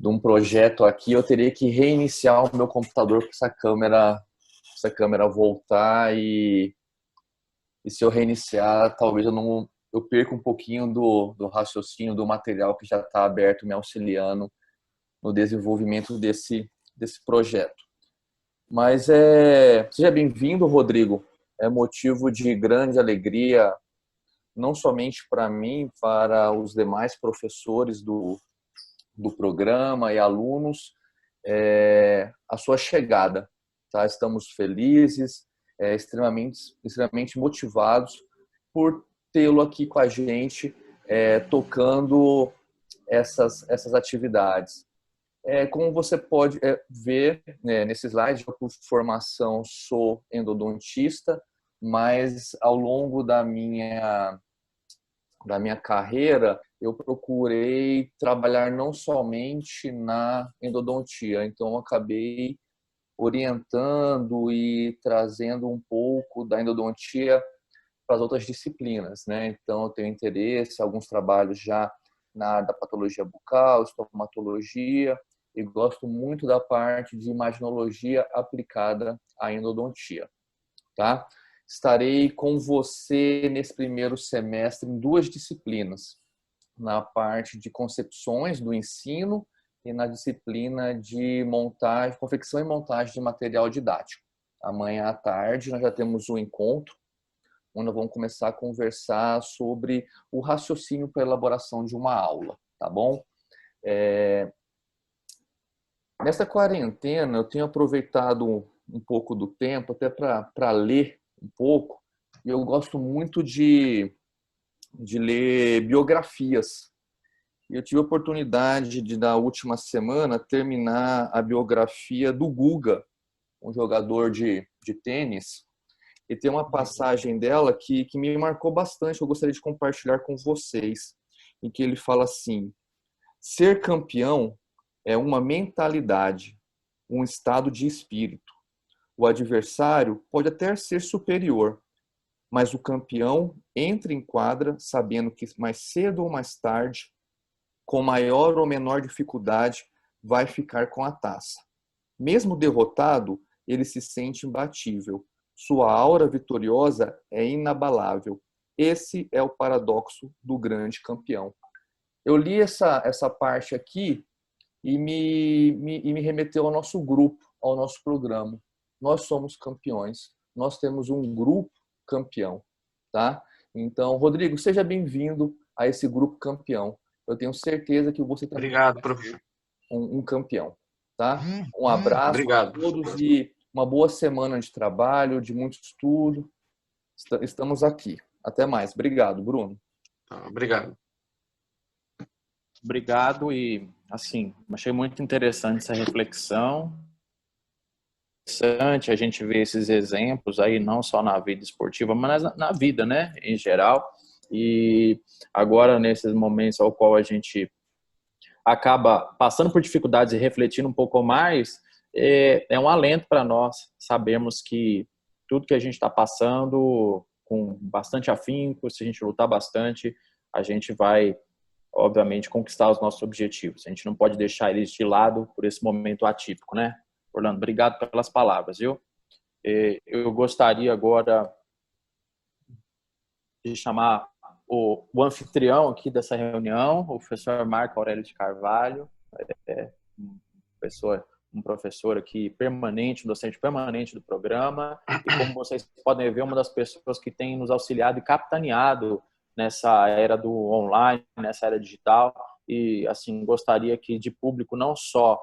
um projeto aqui. Eu teria que reiniciar o meu computador para essa câmera voltar e se eu reiniciar, talvez eu perca um pouquinho do raciocínio do material que já está aberto, me auxiliando no desenvolvimento desse projeto. Mas seja bem-vindo, Rodrigo. É motivo de grande alegria, não somente para mim, para os demais professores do programa e alunos, a sua chegada. Tá? Estamos felizes, extremamente motivados por tê-lo aqui com a gente, tocando essas atividades. Como você pode ver, né, nesse slide, eu, por formação, sou endodontista, mas ao longo da minha carreira, eu procurei trabalhar não somente na endodontia, então eu acabei orientando e trazendo um pouco da endodontia para as outras disciplinas, né? Então eu tenho interesse, alguns trabalhos já na área da patologia bucal, estomatologia, e gosto muito da parte de imaginologia aplicada à endodontia, tá? Estarei com você nesse primeiro semestre em 2 disciplinas, na parte de concepções do ensino e na disciplina de montagem, confecção e montagem de material didático. Amanhã à tarde nós já temos um encontro, onde nós vamos começar a conversar sobre o raciocínio para a elaboração de uma aula, tá bom? Nessa quarentena, eu tenho aproveitado um pouco do tempo até para ler um pouco, e eu gosto muito de ler biografias. Eu tive a oportunidade de, na última semana, terminar a biografia do Guga, um jogador de tênis, e tem uma passagem dela que me marcou bastante, eu gostaria de compartilhar com vocês, em que ele fala assim: ser campeão é uma mentalidade, um estado de espírito. O adversário pode até ser superior, mas o campeão entra em quadra sabendo que mais cedo ou mais tarde, com maior ou menor dificuldade, vai ficar com a taça. Mesmo derrotado, ele se sente imbatível. Sua aura vitoriosa é inabalável. Esse é o paradoxo do grande campeão. Eu li essa parte aqui e me remeteu ao nosso grupo, ao nosso programa. Nós somos campeões. Nós temos um grupo campeão, tá? Então, Rodrigo, seja bem-vindo a esse grupo campeão. Eu tenho certeza que você também Obrigado, professor. Um campeão, tá? Um abraço a todos e uma boa semana de trabalho, de muito estudo. Estamos aqui. Até mais. Obrigado, Bruno. Obrigado. Obrigado e, assim, achei muito interessante essa reflexão. Interessante a gente ver esses exemplos aí, não só na vida esportiva, mas na vida, né, em geral. E agora, nesses momentos ao qual a gente acaba passando por dificuldades e refletindo um pouco mais, é um alento para nós sabermos que tudo que a gente está passando, com bastante afinco, se a gente lutar bastante, a gente vai, obviamente, conquistar os nossos objetivos. A gente não pode deixar eles de lado por esse momento atípico, né? Orlando, obrigado pelas palavras, viu? Eu gostaria agora de chamar o anfitrião aqui dessa reunião, o professor Marco Aurélio de Carvalho, um professor aqui permanente, um docente permanente do programa, e como vocês podem ver, uma das pessoas que tem nos auxiliado e capitaneado nessa era do online, nessa era digital, e assim, gostaria que de público não só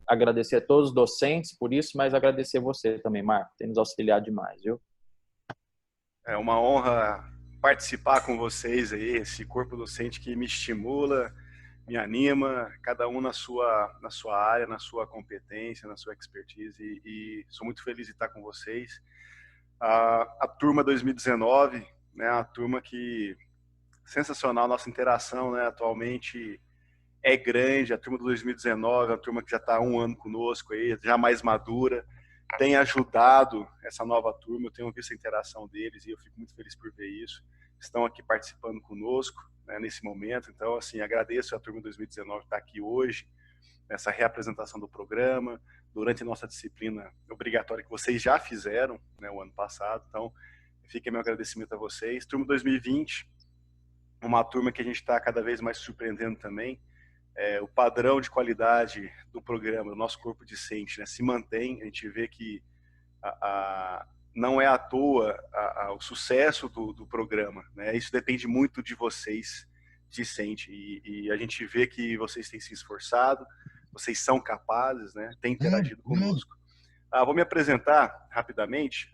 agradecer a todos os docentes por isso, mas agradecer você também, Marco, tem nos auxiliado demais, viu? É uma honra participar com vocês aí, esse corpo docente que me estimula, me anima, cada um na sua área, na sua competência, na sua expertise, e sou muito feliz de estar com vocês. A turma 2019, né, a turma que sensacional a nossa interação, né? Atualmente é grande, a turma do 2019 é uma turma que já está há 1 ano conosco aí, já mais madura, tem ajudado essa nova turma, eu tenho visto a interação deles e eu fico muito feliz por ver isso. Estão aqui participando conosco, né, nesse momento, então assim, agradeço a turma 2019 que está aqui hoje, nessa reapresentação do programa, durante a nossa disciplina obrigatória que vocês já fizeram, né, o ano passado, então fica meu agradecimento a vocês. Turma 2020, uma turma que a gente está cada vez mais surpreendendo também, o padrão de qualidade do programa, do nosso corpo discente, né, se mantém. A gente vê que não é à toa o sucesso do programa, né? Isso depende muito de vocês, discente, e a gente vê que vocês têm se esforçado, vocês são capazes, né? Têm interagido conosco. Vou me apresentar rapidamente.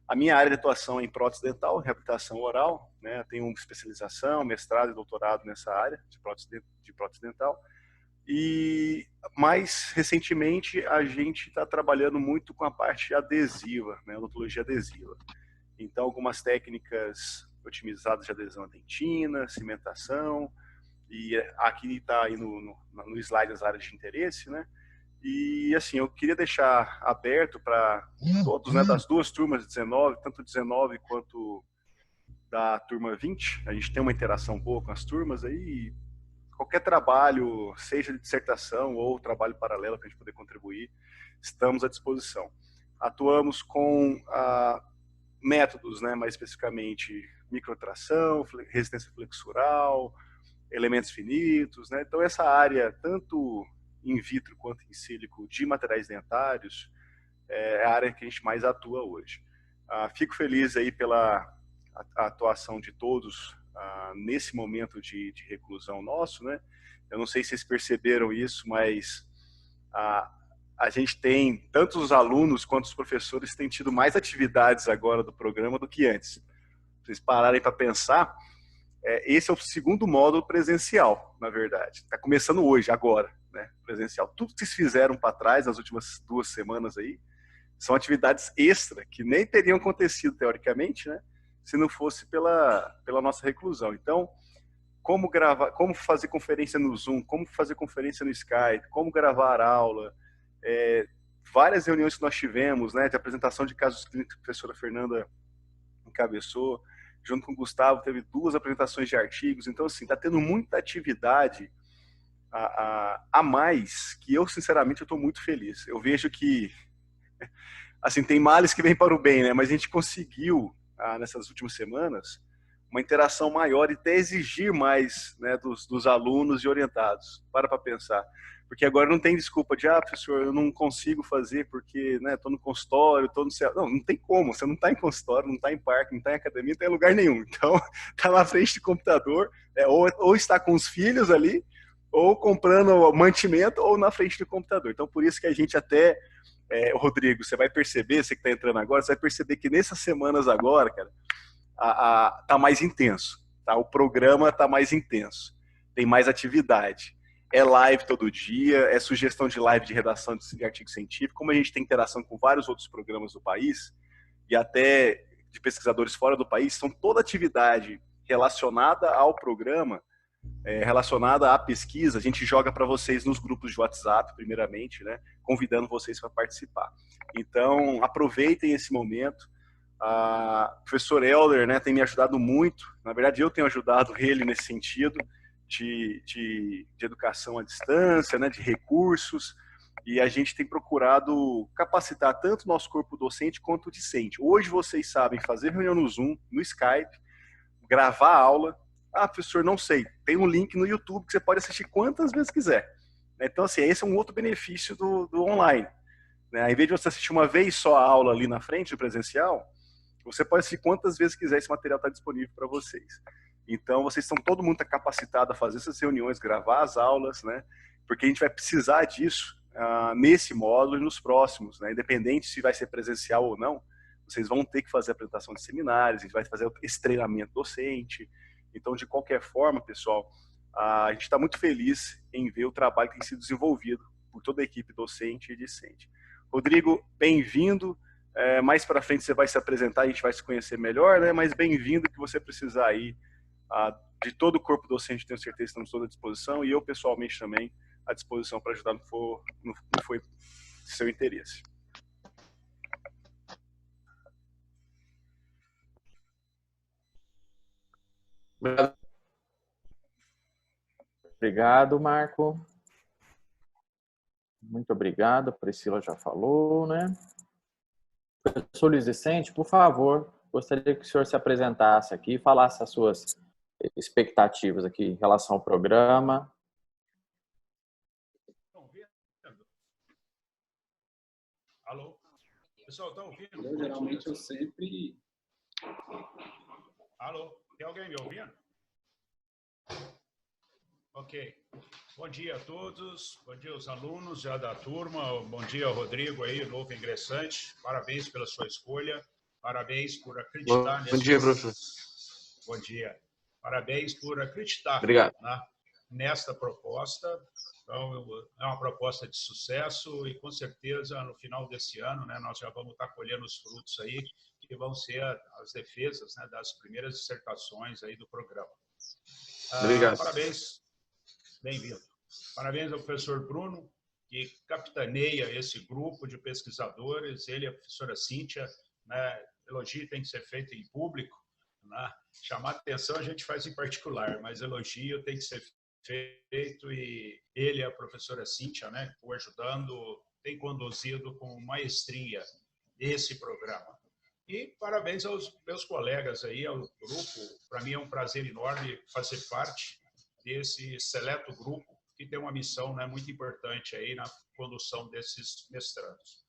A minha área de atuação é em prótese dental, reabilitação oral, né? Tenho uma especialização, mestrado e doutorado nessa área de prótese dental. E mais recentemente a gente está trabalhando muito com a parte adesiva, né? Odontologia adesiva. Então algumas técnicas otimizadas de adesão à dentina, cimentação, e aqui está aí no slide as áreas de interesse, né? E assim, eu queria deixar aberto para todos, né, das duas turmas de 19, tanto 19 quanto da turma 20. A gente tem uma interação boa com as turmas aí. Qualquer trabalho, seja de dissertação ou trabalho paralelo para a gente poder contribuir, estamos à disposição. Atuamos com métodos, né, mais especificamente microtração, resistência flexural, elementos finitos, né? Então essa área, tanto in vitro quanto in silico de materiais dentários, é a área que a gente mais atua hoje. Fico feliz aí pela atuação de todos nesse momento de reclusão nosso, né? Eu não sei se vocês perceberam isso, mas a gente tem, tanto os alunos quanto os professores têm tido mais atividades agora do programa do que antes. Se vocês pararem para pensar, esse é o segundo módulo presencial, na verdade. Está começando hoje, agora, né? Presencial. Tudo que vocês fizeram para trás nas últimas 2 semanas aí são atividades extra que nem teriam acontecido teoricamente, né? Se não fosse pela nossa reclusão. Então, como gravar, como fazer conferência no Zoom, como fazer conferência no Skype, como gravar aula, várias reuniões que nós tivemos, né, de apresentação de casos clínicos que a professora Fernanda encabeçou, junto com o Gustavo, teve 2 apresentações de artigos. Então, assim, está tendo muita atividade a mais, que eu, sinceramente, estou muito feliz. Eu vejo que, assim, tem males que vêm para o bem, né? Mas a gente conseguiu, nessas últimas semanas, uma interação maior e até exigir mais, né, dos alunos e orientados. Para pensar. Porque agora não tem desculpa de, professor, eu não consigo fazer porque, né, estou no consultório, estou no céu. Não tem como, você não está em consultório, não está em parque, não está em academia, não está em lugar nenhum. Então, está na frente do computador, ou está com os filhos ali, ou comprando mantimento, ou na frente do computador. Então, por isso que a gente até, Rodrigo, você vai perceber, você que está entrando agora, você vai perceber que nessas semanas agora, cara, tá mais intenso, tá? O programa tá mais intenso, tem mais atividade. É live todo dia, é sugestão de live de redação de artigo científico. Como a gente tem interação com vários outros programas do país, e até de pesquisadores fora do país, são toda atividade relacionada ao programa, relacionada à pesquisa, a gente joga para vocês nos grupos de WhatsApp, primeiramente, né, convidando vocês para participar. Então, aproveitem esse momento. O professor Helder, né, tem me ajudado muito. Na verdade, eu tenho ajudado ele nesse sentido de educação à distância, né, de recursos, e a gente tem procurado capacitar tanto o nosso corpo docente quanto o discente. Hoje vocês sabem fazer reunião no Zoom, no Skype, gravar aula. Professor, não sei, tem um link no YouTube que você pode assistir quantas vezes quiser. Então, assim, esse é um outro benefício do online. Né? Em vez de você assistir uma vez só a aula ali na frente, do presencial, você pode assistir quantas vezes quiser, esse material está disponível para vocês. Então, vocês estão, todo mundo está capacitado a fazer essas reuniões, gravar as aulas, né? Porque a gente vai precisar disso nesse módulo e nos próximos, né? Independente se vai ser presencial ou não, vocês vão ter que fazer a apresentação de seminários, a gente vai fazer esse treinamento docente. Então, de qualquer forma, pessoal, a gente está muito feliz em ver o trabalho que tem sido desenvolvido por toda a equipe docente e discente. Rodrigo, bem-vindo. Mais para frente você vai se apresentar, a gente vai se conhecer melhor, né? Mas bem-vindo, que você precisar aí De todo o corpo docente, tenho certeza que estamos todos à disposição, e eu pessoalmente também à disposição para ajudar no que foi de seu interesse. Obrigado, Marco. Muito obrigado. A Priscila já falou, né? Professor Luiz Vicente, por favor, gostaria que o senhor se apresentasse aqui e falasse as suas expectativas aqui em relação ao programa. Estão ouvindo? Alô? Pessoal, estão ouvindo? Geralmente eu sempre... Alô? Tem alguém me ouvindo? Ok. Bom dia a todos, bom dia aos alunos já da turma, bom dia ao Rodrigo aí, novo ingressante, parabéns pela sua escolha, parabéns por acreditar... Bom dia, professor. Bom dia. Parabéns por acreditar. Obrigado. Né, nesta proposta. Então, é uma proposta de sucesso e, com certeza, no final desse ano, né, nós já vamos estar colhendo os frutos aí, que vão ser as defesas, né, das primeiras dissertações aí do programa. Obrigado. Parabéns. Bem-vindo. Parabéns ao professor Bruno, que capitaneia esse grupo de pesquisadores. Ele e a professora Cíntia, né, elogio tem que ser feito em público, né? Chamar atenção a gente faz em particular, mas elogio tem que ser feito, e ele e a professora Cíntia, né, por ajudando, tem conduzido com maestria esse programa. E parabéns aos meus colegas aí, ao grupo. Para mim é um prazer enorme fazer parte desse seleto grupo que tem uma missão, né, muito importante aí na condução desses mestrandos.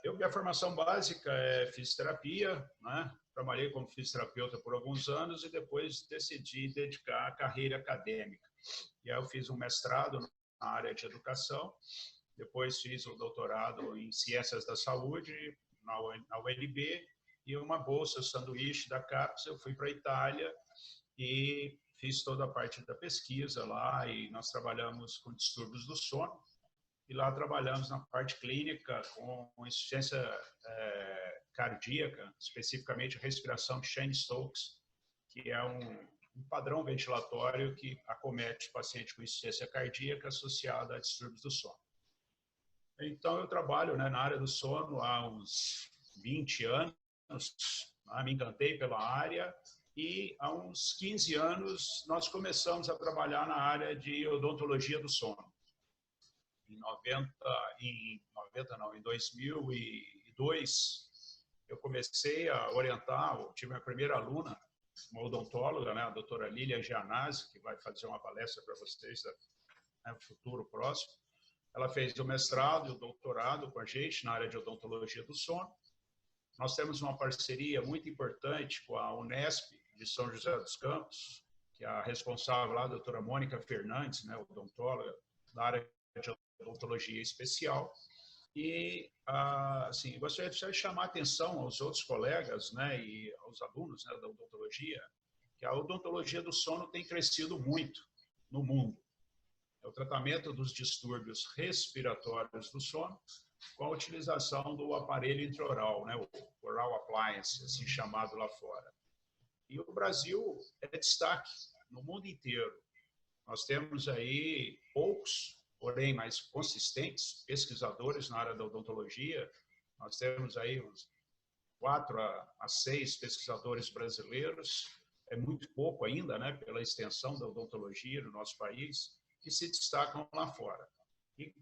Minha formação básica é fisioterapia, né? Trabalhei como fisioterapeuta por alguns anos e depois decidi dedicar à carreira acadêmica. E aí eu fiz um mestrado na área de educação, depois fiz o doutorado em Ciências da Saúde na UNB e uma bolsa sanduíche da CAPES. Eu fui para a Itália e fiz toda a parte da pesquisa lá, e nós trabalhamos com distúrbios do sono. E lá trabalhamos na parte clínica com insuficiência cardíaca, especificamente respiração de Cheyne-Stokes, que é um padrão ventilatório que acomete paciente com insuficiência cardíaca associada a distúrbios do sono. Então, eu trabalho, né, na área do sono há uns 20 anos, né, me encantei pela área, e há uns 15 anos nós começamos a trabalhar na área de odontologia do sono. Em 2002, eu comecei a orientar, eu tive minha primeira aluna, uma odontóloga, né, a doutora Lília Gianazzi, que vai fazer uma palestra para vocês no futuro próximo. Ela fez o mestrado e o doutorado com a gente na área de odontologia do sono. Nós temos uma parceria muito importante com a Unesp de São José dos Campos, que é a responsável lá, a doutora Mônica Fernandes, né, odontóloga da área de odontologia especial. E, assim, gostaria de chamar a atenção aos outros colegas, né, e aos alunos, né, da odontologia, que a odontologia do sono tem crescido muito no mundo. É o tratamento dos distúrbios respiratórios do sono com a utilização do aparelho intraoral, né, o oral appliance, assim chamado lá fora. E o Brasil é destaque no mundo inteiro. Nós temos aí poucos, porém mais consistentes, pesquisadores na área da odontologia. Nós temos aí uns 4 a 6 pesquisadores brasileiros, é muito pouco ainda, né, pela extensão da odontologia no nosso país, que se destacam lá fora. E,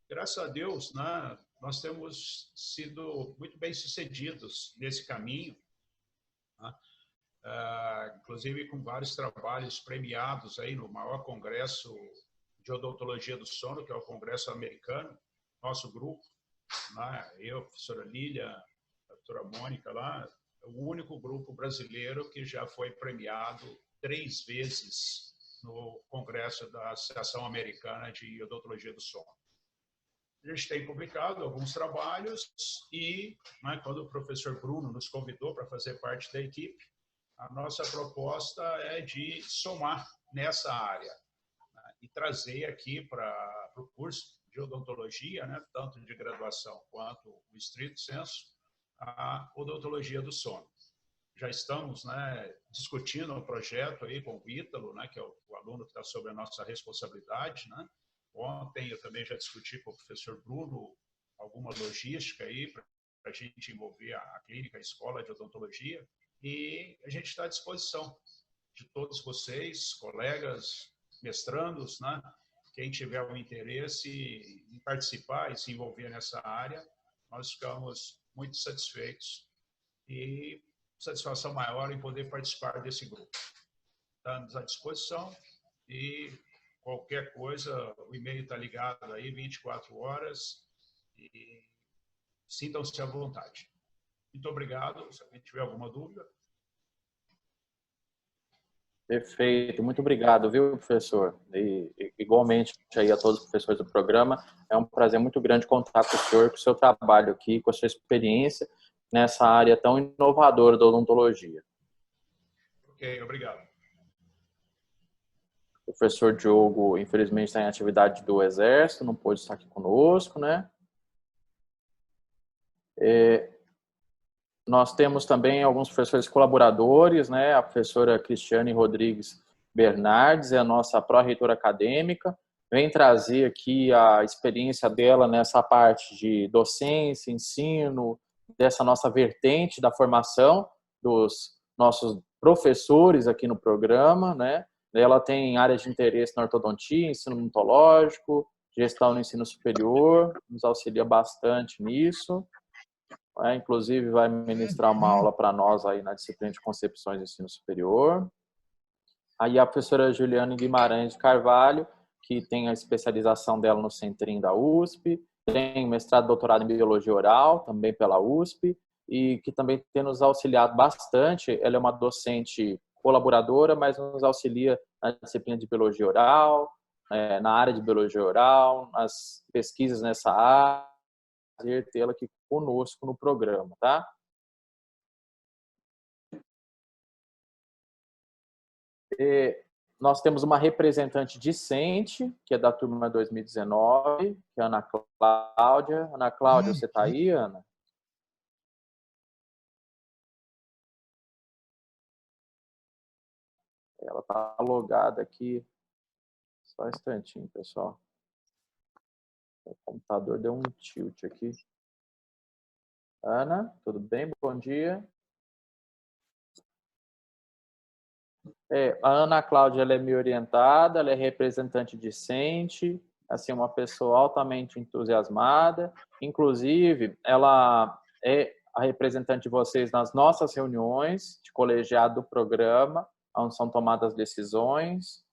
graças a Deus, né, nós temos sido muito bem-sucedidos nesse caminho, né? Inclusive com vários trabalhos premiados aí no maior congresso de odontologia do sono, que é o Congresso Americano, nosso grupo, né? Eu, a professora Lília, a doutora Mônica lá, é o único grupo brasileiro que já foi premiado 3 vezes no Congresso da Associação Americana de Odontologia do Sono. A gente tem publicado alguns trabalhos e, né, quando o professor Bruno nos convidou para fazer parte da equipe, a nossa proposta é de somar nessa área, né, e trazer aqui para o curso de odontologia, né, tanto de graduação quanto o estrito sensu, a odontologia do sono. já estamos, né, discutindo um projeto aí com o Ítalo, né, que é o aluno que está sob a nossa responsabilidade, né? Ontem eu também já discuti com o professor Bruno alguma logística aí para a gente envolver a clínica, a escola de odontologia, e a gente está à disposição de todos vocês, colegas, mestrandos, né? Quem tiver um interesse em participar e se envolver nessa área, nós ficamos muito satisfeitos e satisfação maior em poder participar desse grupo. Estamos à disposição e qualquer coisa, o e-mail está ligado aí 24 horas e sintam-se à vontade. Muito obrigado. Se alguém tiver alguma dúvida. Perfeito, muito obrigado, viu, professor? E igualmente aí a todos os professores do programa, é um prazer muito grande contar com o senhor, com o seu trabalho aqui, com a sua experiência nessa área tão inovadora da odontologia. Ok, obrigado. O professor Diogo, infelizmente, está em atividade do Exército, não pôde estar aqui conosco, né? Nós temos também alguns professores colaboradores, né? A professora Cristiane Rodrigues Bernardes é a nossa pró-reitora acadêmica, vem trazer aqui a experiência dela nessa parte de docência, ensino, dessa nossa vertente da formação dos nossos professores aqui no programa, né? Ela tem áreas de interesse na ortodontia, ensino odontológico, gestão no ensino superior, nos auxilia bastante nisso. Inclusive vai ministrar uma aula para nós aí na disciplina de concepções do ensino superior. Aí a professora Juliane Guimarães de Carvalho, que tem a especialização dela no Centrim da USP, tem mestrado e doutorado em biologia oral, também pela USP, e que também tem nos auxiliado bastante. Ela é uma docente colaboradora, mas nos auxilia na disciplina de biologia oral, na área de biologia oral, nas pesquisas nessa área, tê-la aqui conosco no programa, tá? Nós temos uma representante discente, que é da turma 2019, que é a Ana Cláudia. Ana Cláudia, você está aí, Ana? Ela está logada aqui. Só um instantinho, pessoal. O computador deu um tilt aqui. Ana, tudo bem? Bom dia. A Ana Cláudia, ela é minha orientada, ela é representante discente, assim, uma pessoa altamente entusiasmada. Inclusive, ela é a representante de vocês nas nossas reuniões de colegiado do programa, onde são tomadas decisões.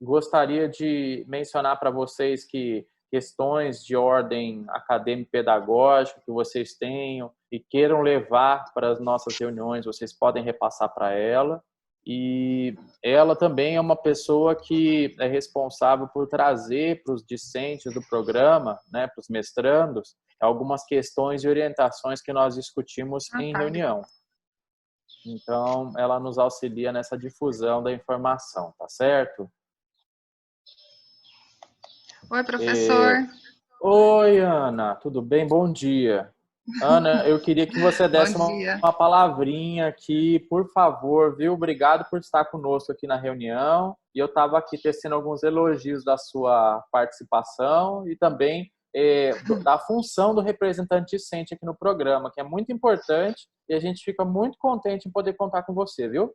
Gostaria de mencionar para vocês que questões de ordem acadêmico-pedagógica que vocês tenham e queiram levar para as nossas reuniões, vocês podem repassar para ela. E ela também é uma pessoa que é responsável por trazer para os discentes do programa, né, para os mestrandos, algumas questões e orientações que nós discutimos em reunião. Então, ela nos auxilia nessa difusão da informação, tá certo? Oi, professor. Oi, Ana. Tudo bem? Bom dia. Ana, eu queria que você desse uma palavrinha aqui, por favor, viu? Obrigado por estar conosco aqui na reunião. E eu estava aqui tecendo alguns elogios da sua participação e também da função do representante discente aqui no programa, que é muito importante e a gente fica muito contente em poder contar com você, viu?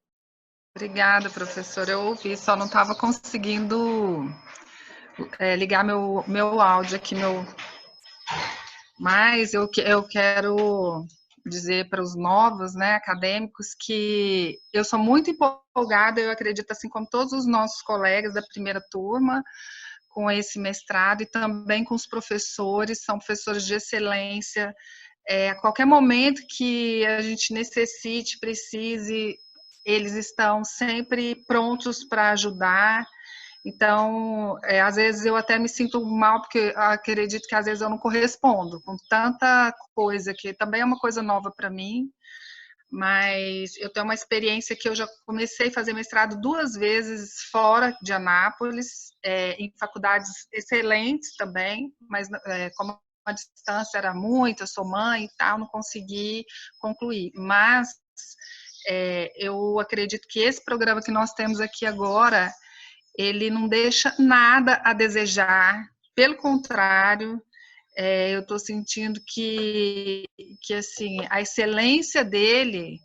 Obrigada, professor. Eu ouvi, só não estava conseguindo ligar meu áudio aqui, Mas eu quero dizer para os novos, né, acadêmicos, que eu sou muito empolgada, eu acredito, assim como todos os nossos colegas da primeira turma, com esse mestrado e também com os professores, são professores de excelência. A qualquer momento que a gente necessite, precise, eles estão sempre prontos para ajudar. Então, às vezes eu até me sinto mal, porque acredito que às vezes eu não correspondo com tanta coisa, que também é uma coisa nova para mim, mas eu tenho uma experiência que eu já comecei a fazer mestrado 2 vezes fora de Anápolis, em faculdades excelentes também, mas como a distância era muita, eu sou mãe e tal, não consegui concluir, mas eu acredito que esse programa que nós temos aqui agora, ele não deixa nada a desejar, pelo contrário, eu estou sentindo que assim, a excelência dele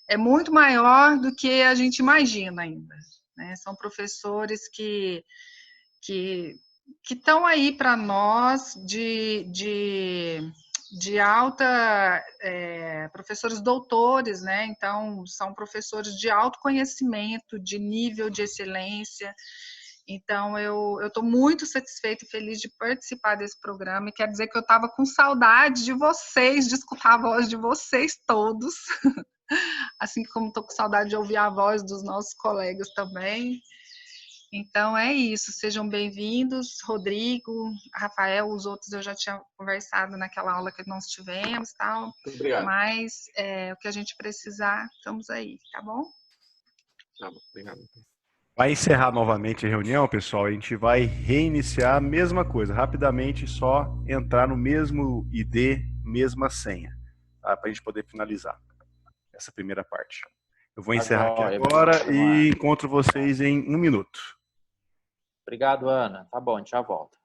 é muito maior do que a gente imagina ainda, né? São professores que estão aí para nós de alta, professores doutores, né? Então, são professores de alto conhecimento, de nível de excelência. Então, eu estou muito satisfeita e feliz de participar desse programa, e quero dizer que eu estava com saudade de vocês, de escutar a voz de vocês todos, assim como estou com saudade de ouvir a voz dos nossos colegas também. Então, é isso. Sejam bem-vindos, Rodrigo, Rafael, os outros eu já tinha conversado naquela aula que nós tivemos, tal. Muito obrigado. Mas o que a gente precisar, estamos aí, tá bom? Tá bom, obrigado. Vai encerrar novamente a reunião, pessoal. A gente vai reiniciar a mesma coisa. Rapidamente, só entrar no mesmo ID, mesma senha, tá? Para a gente poder finalizar essa primeira parte. Eu vou encerrar aqui agora e encontro vocês em 1 minuto. Obrigado, Ana. Tá bom, a gente já volta.